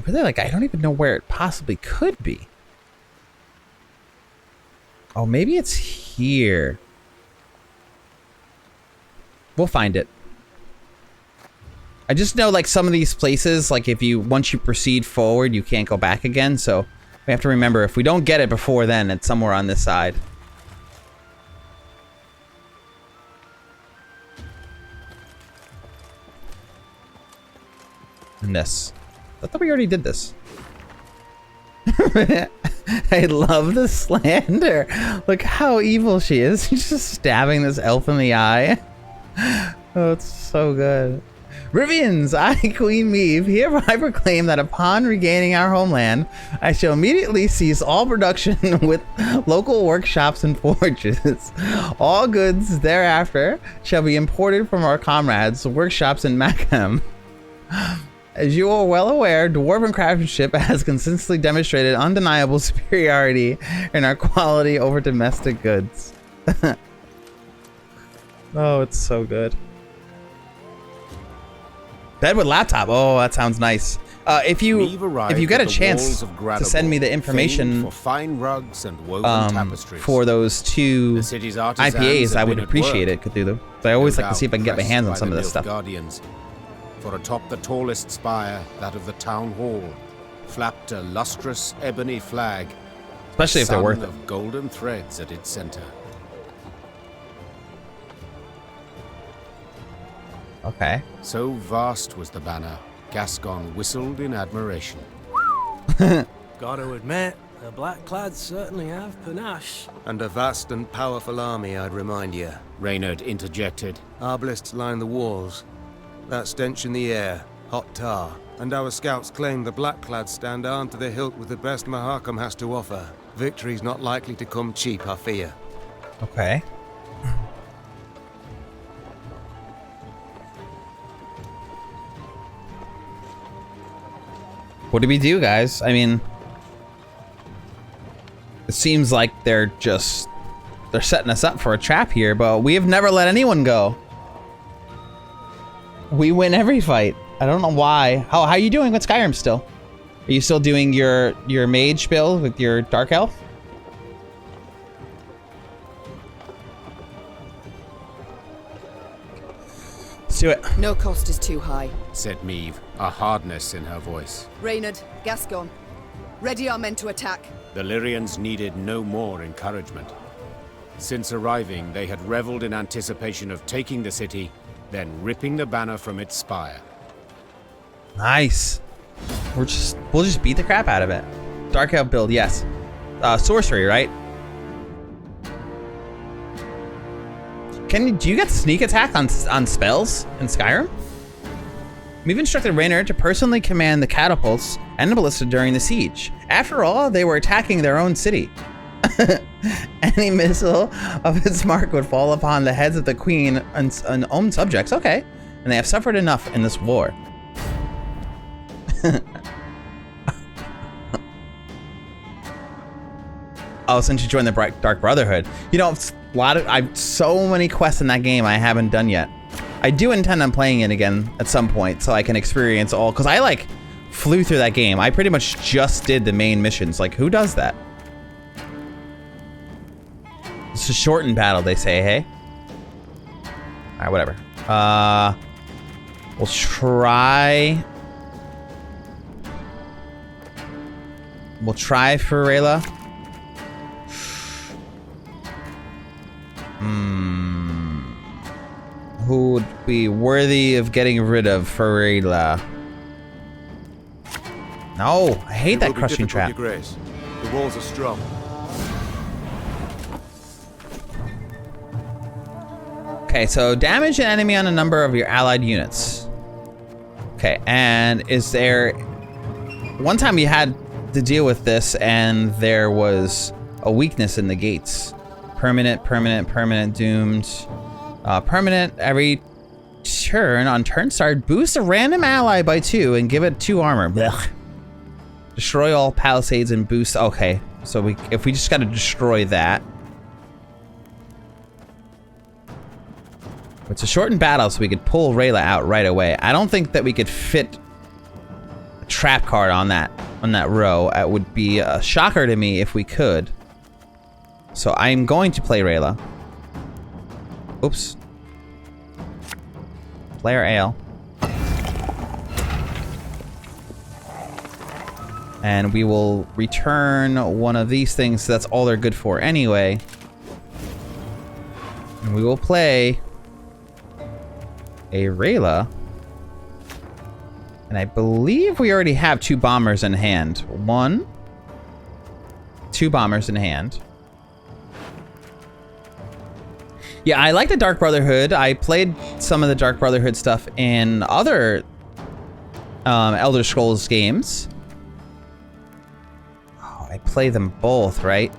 Really, like, I don't even know where it possibly could be. Oh, maybe it's here. We'll find it. I just know, like, some of these places, like, once you proceed forward, you can't go back again, so we have to remember, if we don't get it before then, it's somewhere on this side. And this. I thought we already did this. I love the slander. Look how evil she is. She's just stabbing this elf in the eye. Oh, it's so good. Rivians, I, Queen Meve, hereby proclaim that upon regaining our homeland, I shall immediately cease all production with local workshops and forges. All goods thereafter shall be imported from our comrades' workshops in Macam. As you are well aware, dwarven craftsmanship has consistently demonstrated undeniable superiority in our quality over domestic goods. Oh, it's so good. Bed with laptop. Oh, that sounds nice. If you get a chance to send me the information for fine rugs and woven tapestries. For those two IPAs, I would appreciate it, Cthulhu. So I always like to see if I can get my hands on some of this stuff. Guardians. For atop the tallest spire, that of the town hall, flapped a lustrous ebony flag, especially if they're worth it. Of golden threads at its center. Okay. So vast was the banner, Gascon whistled in admiration. Gotta admit, the Blackclads certainly have panache. And a vast and powerful army, I'd remind you. Reynard interjected. Arbalists line the walls. That stench in the air, hot tar. And our scouts claim the Blackclads stand armed to the hilt with the best Mahakam has to offer. Victory's not likely to come cheap, I fear. Okay. What do we do, guys? I mean, it seems like they're setting us up for a trap here, but we have never let anyone go. We win every fight. I don't know why. How are you doing with Skyrim still? Are you still doing your mage build with your dark elf? Let's do it. No cost is too high, said Meve, a hardness in her voice. Reynard, Gascon, ready our men to attack. The Lyrians needed no more encouragement. Since arriving, they had reveled in anticipation of taking the city, then ripping the banner from its spire. Nice. We'll just beat the crap out of it. Dark elf build, yes. Sorcery, right? Do you get sneak attack on spells in Skyrim? We've instructed Raynor to personally command the catapults and the ballista during the siege. After all, they were attacking their own city. Any missile of its mark would fall upon the heads of the queen and own subjects. Okay. And they have suffered enough in this war. Oh, since you joined the Dark Brotherhood. You know, I've so many quests in that game I haven't done yet. I do intend on playing it again at some point so I can experience all, because I like flew through that game. I pretty much just did the main missions. Like, who does that? It's a shortened battle, they say, hey? Alright, whatever. We'll try... We'll try for Rayla. Who would be worthy of getting rid of for Rayla? No, I hate that crushing trap. Your Grace. The walls are strong. Okay, so damage an enemy on a number of your allied units. Okay, and is there... One time you had to deal with this and there was a weakness in the gates. Permanent, doomed. Permanent, every turn on turn start, boost a random ally by 2 and give it 2 armor. Blech. Destroy all palisades and boost. Okay, so if we just gotta destroy that. It's a shortened battle, so we could pull Rayla out right away. I don't think that we could fit a trap card on that row. It would be a shocker to me if we could. So I'm going to play Rayla. Oops. Player Ale. And we will return one of these things. So that's all they're good for anyway. And we will play a Rayla. And I believe we already have 2 bombers in hand. 2 bombers in hand. Yeah, I like the Dark Brotherhood. I played some of the Dark Brotherhood stuff in other Elder Scrolls games. Oh, I play them both, right?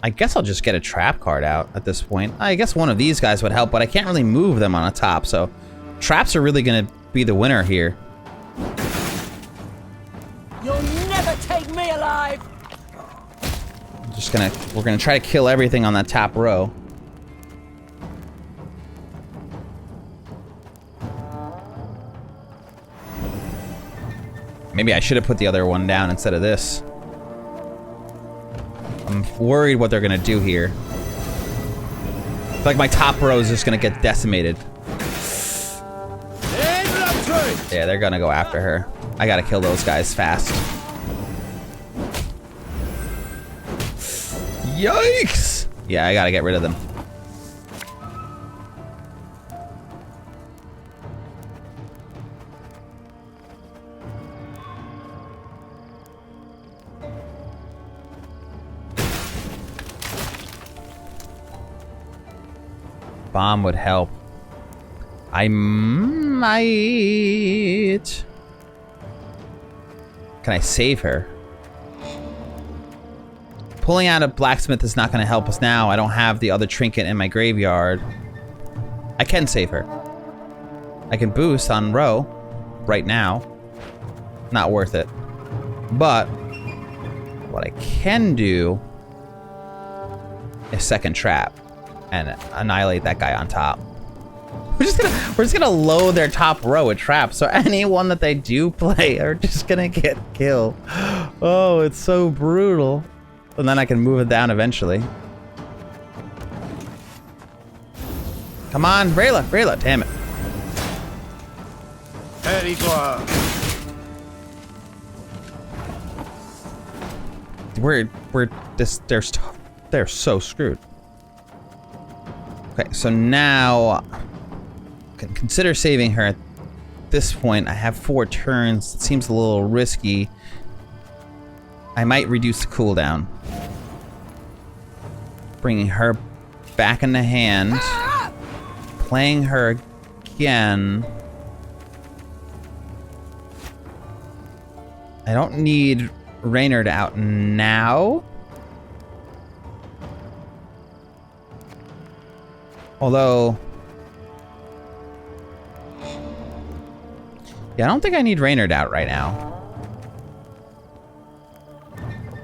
I guess I'll just get a trap card out at this point. I guess one of these guys would help, but I can't really move them on a top, so traps are really gonna be the winner here. You'll never take me alive! We're gonna try to kill everything on that top row. Maybe I should have put the other one down instead of this. I'm worried what they're gonna do here. I feel like my top row is just gonna get decimated. Yeah, they're gonna go after her. I gotta kill those guys fast. Yikes! Yeah, I gotta get rid of them. Bomb would help. I might... Can I save her? Pulling out a blacksmith is not going to help us now. I don't have the other trinket in my graveyard. I can save her. I can boost on row right now. Not worth it. But what I can do is second trap and annihilate that guy on top. We're just gonna load their top row with traps, so anyone that they do play are just gonna get killed. Oh, it's so brutal. And then I can move it down eventually. Come on, Rayla, damn it. There you go. They're so screwed. Okay, so now can consider saving her. At this point, I have 4 turns. It seems a little risky. I might reduce the cooldown. Bringing her back in the hand. Playing her again. I don't need Reynard out now. Although... yeah, I don't think I need Reynard out right now.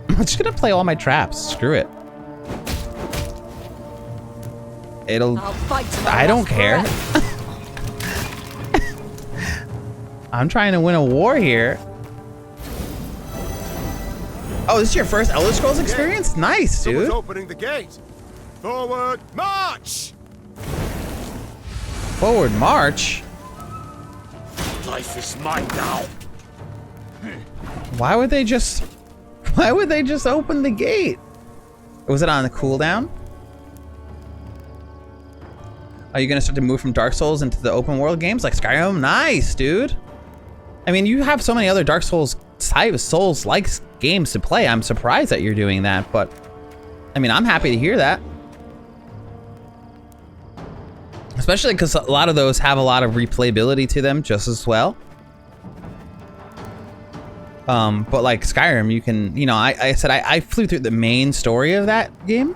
I'm just gonna play all my traps. Screw it. It'll... I don't care. I'm trying to win a war here. Oh, this is your first Elder Scrolls experience? Nice, dude. Someone's opening the gate. Forward, march! Forward march? Life is mine now. Why would they just open the gate? Was it on the cooldown? Are you gonna start to move from Dark Souls into the open world games like Skyrim? Nice, dude. I mean, you have so many other Dark Souls type Souls-like games to play. I'm surprised that you're doing that, but I mean, I'm happy to hear that. Especially because a lot of those have a lot of replayability to them just as well. But like Skyrim, you can, you know, I said I flew through the main story of that game.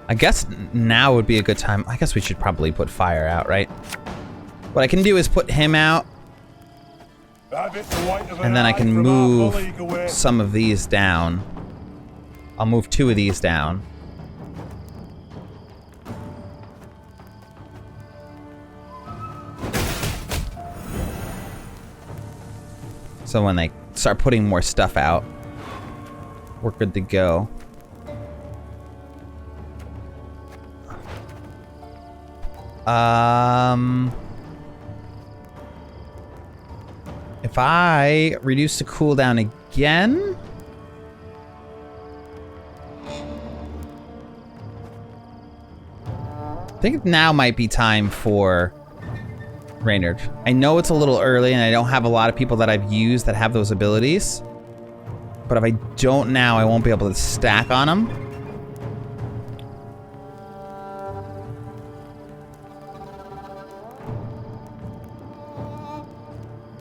I guess now would be a good time. I guess we should probably put fire out, right? What I can do is put him out. And then I can move some of these down. I'll move 2 of these down. So when they start putting more stuff out, we're good to go. If I reduce the cooldown again, I think now might be time for Reynard. I know it's a little early and I don't have a lot of people that I've used that have those abilities, but if I don't now, I won't be able to stack on them.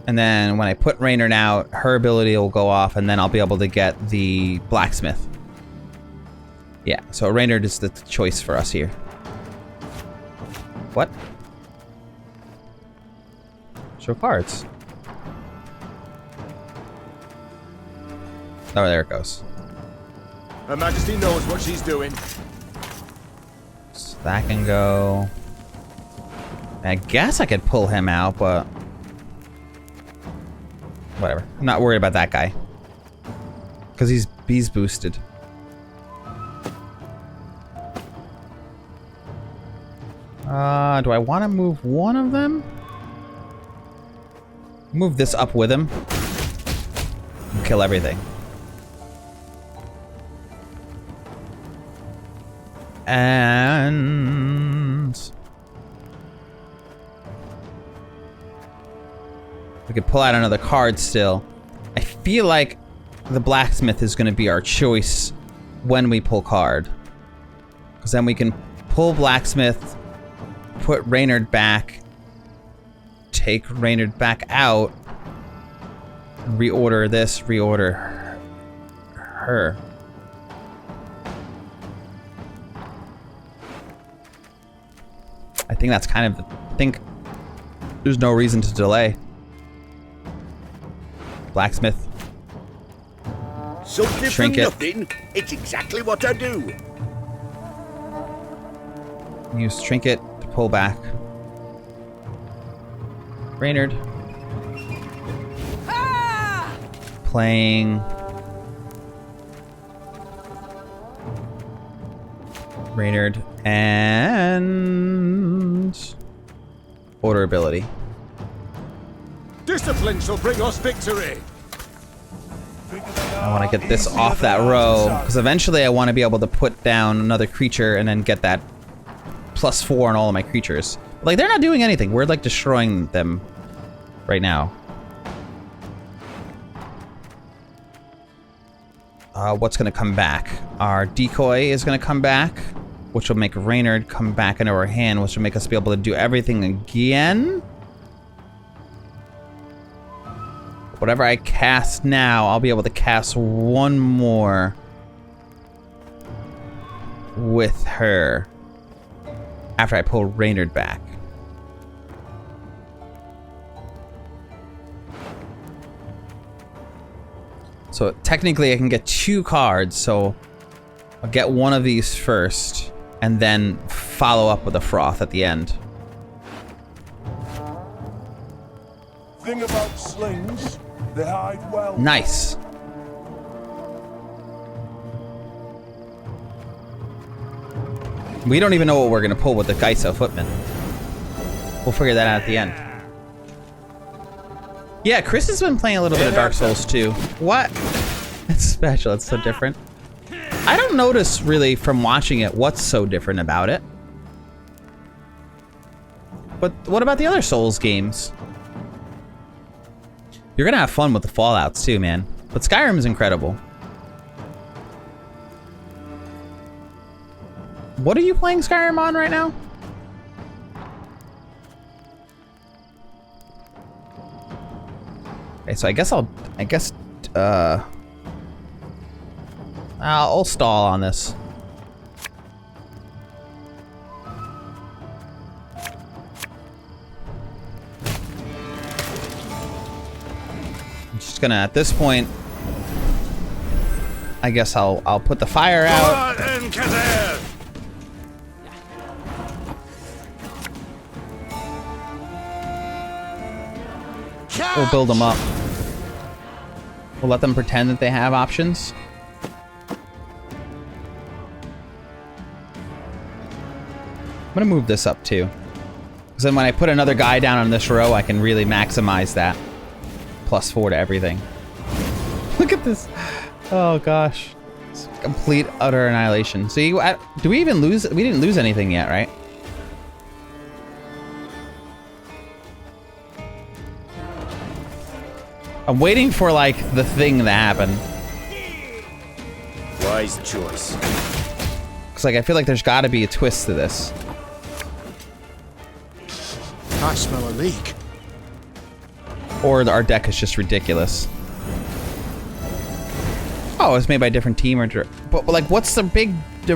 And then when I put Reynard out, her ability will go off, and then I'll be able to get the blacksmith. Yeah, so Reynard is the choice for us here. What? Show cards. Oh, there it goes. Her Majesty knows what she's doing. So that can go. I guess I could pull him out, but whatever. I'm not worried about that guy. Because he's boosted. Do I want to move one of them? Move this up with him. And kill everything. And we could pull out another card still. I feel like the blacksmith is going to be our choice when we pull card. Because then we can pull blacksmith, put Reynard back, take Reynard back out, reorder this, reorder her. I think that's kind of, I think there's no reason to delay. Blacksmith. Something Shrink from it. nothing. It's exactly what I do. Use trinket to pull back. Reynard. Playing Reynard and order ability. Discipline shall bring us victory. I want to get this off that row because eventually I want to be able to put down another creature and then get that +4 on all of my creatures. Like, they're not doing anything. We're like destroying them right now. What's going to come back? Our decoy is going to come back. which will make Reynard come back into our hand, which will make us be able to do everything again. Whatever I cast now, I'll be able to cast one more with her after I pull Reynard back. So technically I can get 2 cards, so I'll get one of these first and then follow up with a Froth at the end. Thing about slings, they hide well. Nice. We don't even know what we're gonna pull with the Geisa Footman. We'll figure that out at the end. Yeah, Chris has been playing a little bit of Dark Souls too. What? It's special, it's so different. I don't notice really from watching it what's so different about it. But what about the other Souls games? You're gonna have fun with the Fallouts too, man. But Skyrim is incredible. What are you playing Skyrim on right now? Okay, so I'll stall on this. I'm just gonna, at this point, I guess I'll put the fire out. We'll build them up. We'll let them pretend that they have options. I'm gonna move this up too. Because then when I put another guy down on this row, I can really maximize that. +4 to everything. Look at this. Oh gosh. It's complete utter annihilation. See, do we even lose? We didn't lose anything yet, right? I'm waiting for, like, the thing to happen. Wise choice. Cause, like, I feel like there's gotta be a twist to this. I smell a leak. Or our deck is just ridiculous. Oh, it's made by a different team or... But, like, what's the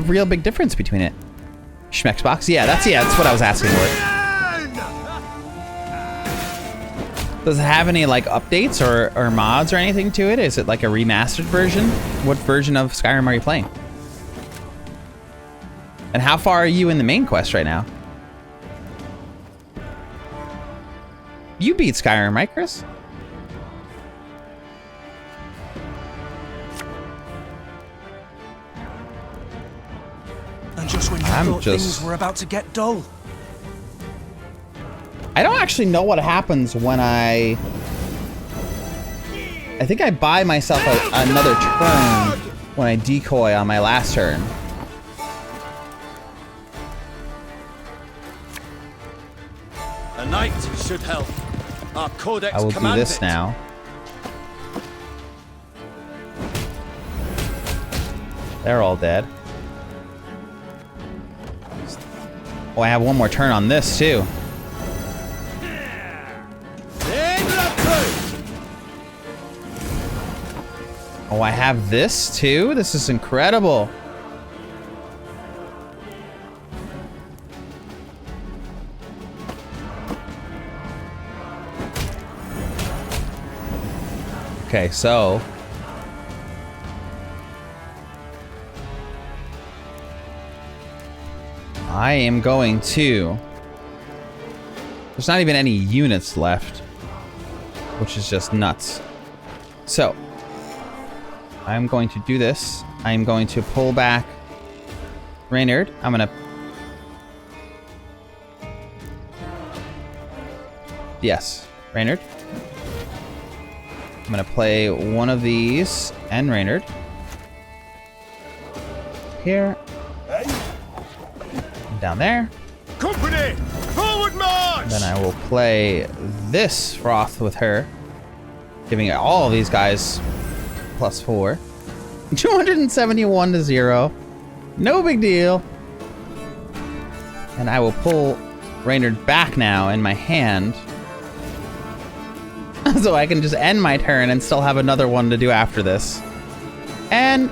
real big difference between it? Schmex box? Yeah, that's what I was asking for. Does it have any, like, updates or mods or anything to it? Is it, like, a remastered version? What version of Skyrim are you playing? And how far are you in the main quest right now? You beat Skyrim, right, Chris? And just when you thought things were about to get dull. I don't actually know what happens when I think I buy myself another turn when I decoy on my last turn. A knight should help. Our codex I will do this now. They're all dead. Oh, I have one more turn on this too. Oh, I have this too? This is incredible. Okay, so I am going to... There's not even any units left, which is just nuts. So I'm going to do this. I'm going to pull back Reynard. I'm gonna... Yes, Reynard. I'm gonna play one of these and Reynard. Here. Down there. Company, forward march! Then I will play this Froth with her, giving all of these guys +4. 271 to 0. No big deal. And I will pull Reynard back now in my hand. So I can just end my turn and still have another one to do after this. And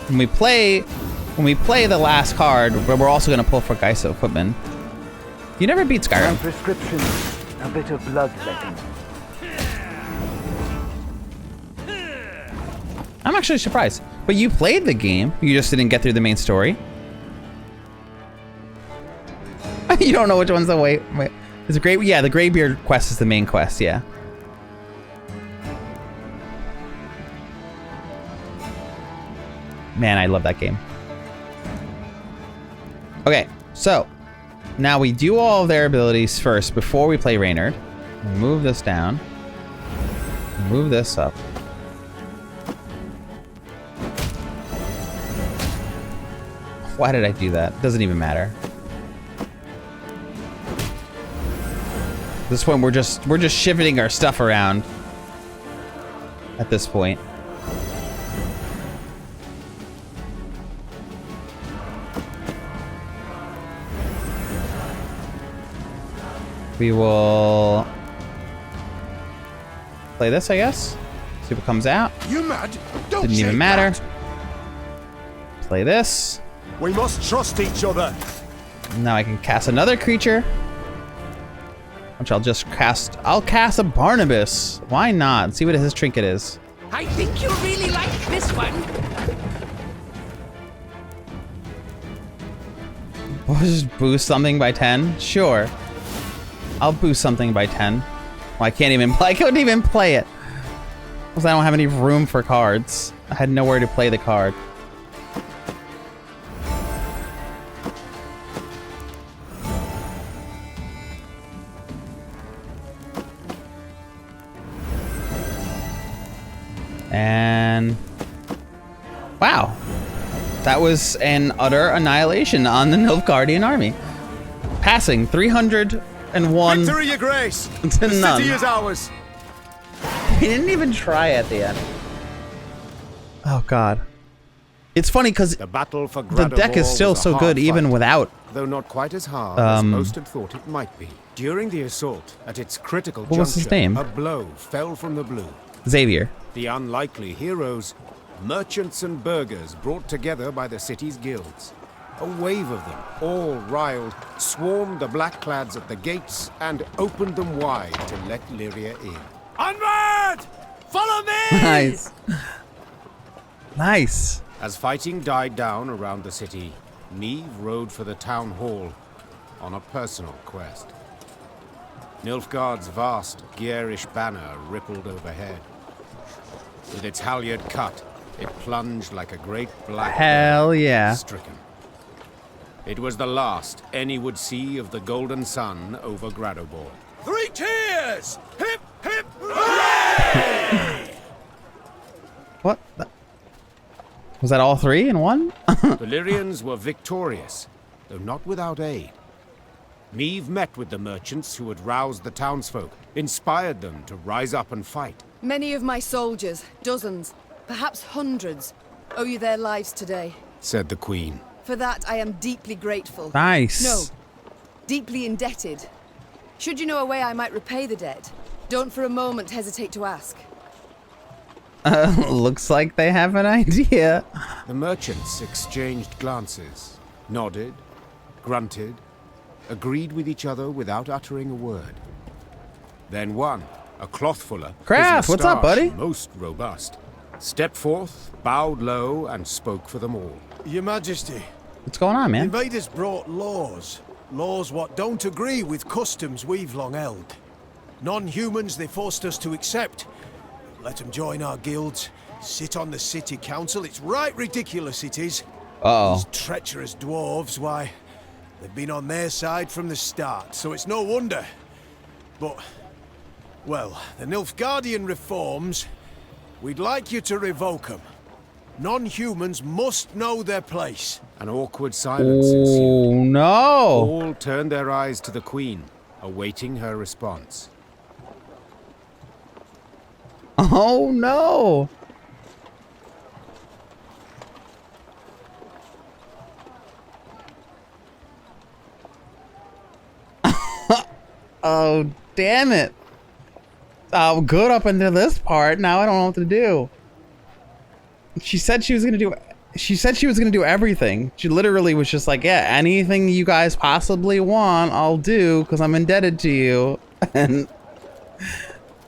when we play the last card, we're also going to pull for Geisa Equipment. You never beat Skyrim. My prescription, a bit of bloodletting. I'm actually surprised. But you played the game. You just didn't get through the main story. You don't know which one's the wait. It's a great. Yeah, the Greybeard quest is the main quest. Yeah. Man, I love that game. Okay, so now we do all of their abilities first before we play Reynard. Move this down. Move this up. Why did I do that? Doesn't even matter. This point we're just shifting our stuff around at this point. We will play this, I guess. See what comes out. You mad? Don't Didn't even shake matter. that. Play this. We must trust each other. Now I can cast another creature. Which I'll just cast. I'll cast a Barnabas. Why not? See what his trinket is. I think you'll really like this one. We'll just boost something by 10? Sure. I'll boost something by 10. Well, I can't even play. I couldn't even play it. Because I don't have any room for cards. I had nowhere to play the card. And wow, that was an utter annihilation on the Nilfgaardian army. Passing 301 Victory, Your Grace! to The none. city is ours! He didn't even try at the end. Oh god. It's funny because The battle for the deck is Gradobor still was a so hard good even fight, without. though not quite as hard as most had thought it might be. During the assault, at its critical What was his juncture, name? a blow fell from the blue. Xavier. The unlikely heroes, merchants and burghers brought together by the city's guilds. A wave of them, all riled, swarmed the blackclads at the gates and opened them wide to let Lyria in. Onward! Follow me! Nice. Nice. As fighting died down around the city, Meve rode for the town hall on a personal quest. Nilfgaard's vast, garish banner rippled overhead. With its halyard cut, it plunged like a great black Hell bear yeah. stricken. It was the last any would see of the golden sun over Gradobor. 3 cheers! Hip, hip, What? Was that all three in one? The Lyrians were victorious, though not without aid. Meve met with the merchants who had roused the townsfolk, inspired them to rise up and fight. Many of my soldiers, dozens, perhaps hundreds, owe you their lives today. Said the Queen. For that, I am deeply grateful. Nice. No, deeply indebted. Should you know a way I might repay the debt, don't for a moment hesitate to ask. Looks like they have an idea. The merchants exchanged glances, nodded, grunted, agreed with each other without uttering a word. Then one, a clothfuller, Kraft, his what's up, moustache buddy? most robust, stepped forth, bowed low, and spoke for them all. Your Majesty, What's going on, man? invaders brought laws. Laws what don't agree with customs we've long held. Non-humans they forced us to accept. Let them join our guilds, sit on the city council. It's right ridiculous it is. Uh-oh. These treacherous dwarves, why, they've been on their side from the start, so it's no wonder. But, well, the Nilfgaardian reforms, we'd like you to revoke them. Non-humans must know their place. An awkward silence ensued. Oh, no. All turned their eyes to the Queen, awaiting her response. Oh, no. Oh, damn it. Oh, good up until this part. Now I don't know what to do. She said she was gonna do. She said she was gonna do everything. She literally was just like, yeah, anything you guys possibly want, I'll do because I'm indebted to you. And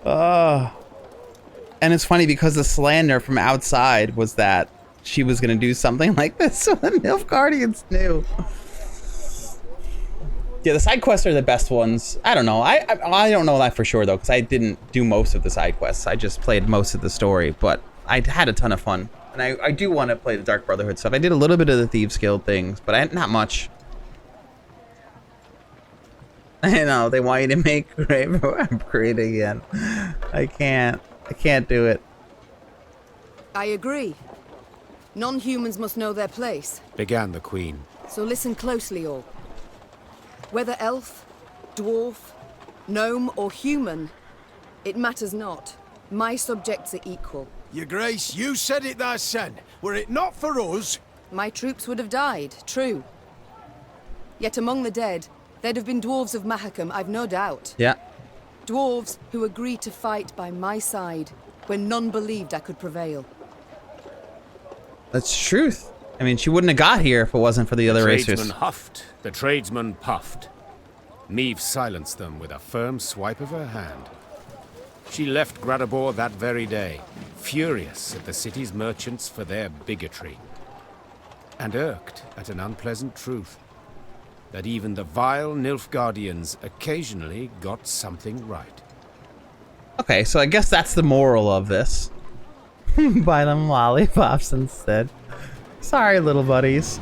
and it's funny because the slander from outside was that she was gonna do something like this, so the Nilfgaardians knew. Yeah, the side quests are the best ones. I don't know. I don't know that for sure though, because I didn't do most of the side quests. I just played most of the story, but I had a ton of fun. And I do want to play the Dark Brotherhood stuff. I did a little bit of the Thieves Guild things, but not much. I know, they want you to make Grave upgrade again. I can't do it. I agree. Non-humans must know their place. began the Queen. So listen closely, all. Whether elf, dwarf, gnome, or human, it matters not. My subjects are equal. Your Grace, you said it thysen. Were it not for us... My troops would have died, true. Yet among the dead, there'd have been dwarves of Mahakam, I've no doubt. Yeah. Dwarves who agreed to fight by my side when none believed I could prevail. That's truth. I mean, she wouldn't have got here if it wasn't for the other racers. The tradesman huffed, the tradesman puffed. Meve silenced them with a firm swipe of her hand. She left Gradabor that very day, furious at the city's merchants for their bigotry, and irked at an unpleasant truth, that even the vile Nilfgaardians occasionally got something right. Okay, so I guess that's the moral of this. Buy them lollipops instead. Sorry, little buddies.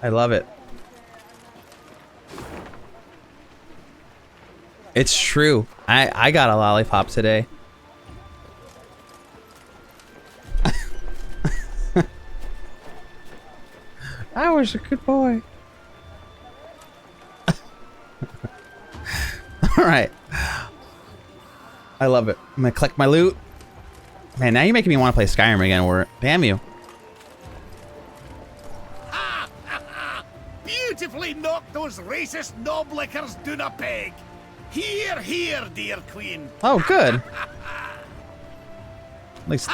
I love it. It's true. I got a lollipop today. I was a good boy. Alright. I love it. I'm gonna collect my loot. Man, now you're making me want to play Skyrim again, or damn you. Beautifully knocked those racist knoblickers down a peg. Here, here, dear Queen. Oh, good. At least.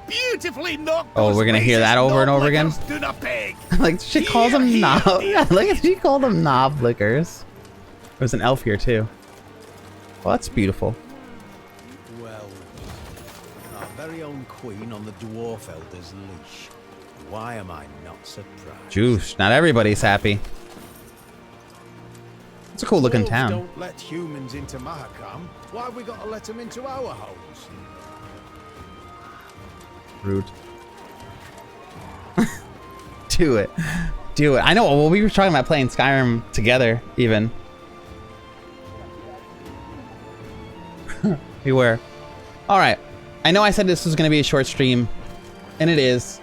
Beautifully knocked. Oh, we're gonna hear that over and over again. Like she calls them knob. Yeah, like she called them knob lickers. There's an elf here too. Well, that's beautiful. Well, our very own Queen on the Dwarf Elder's leash. Why am I not surprised? Juice. Not everybody's happy. It's a cool looking Dwarves town. Don't let humans into Mahakam. Why have we got to let them into our homes? Rude. Do it. Do it. I know. Well, we were talking about playing Skyrim together, even. We were. All right. I know I said this was going to be a short stream, and it is.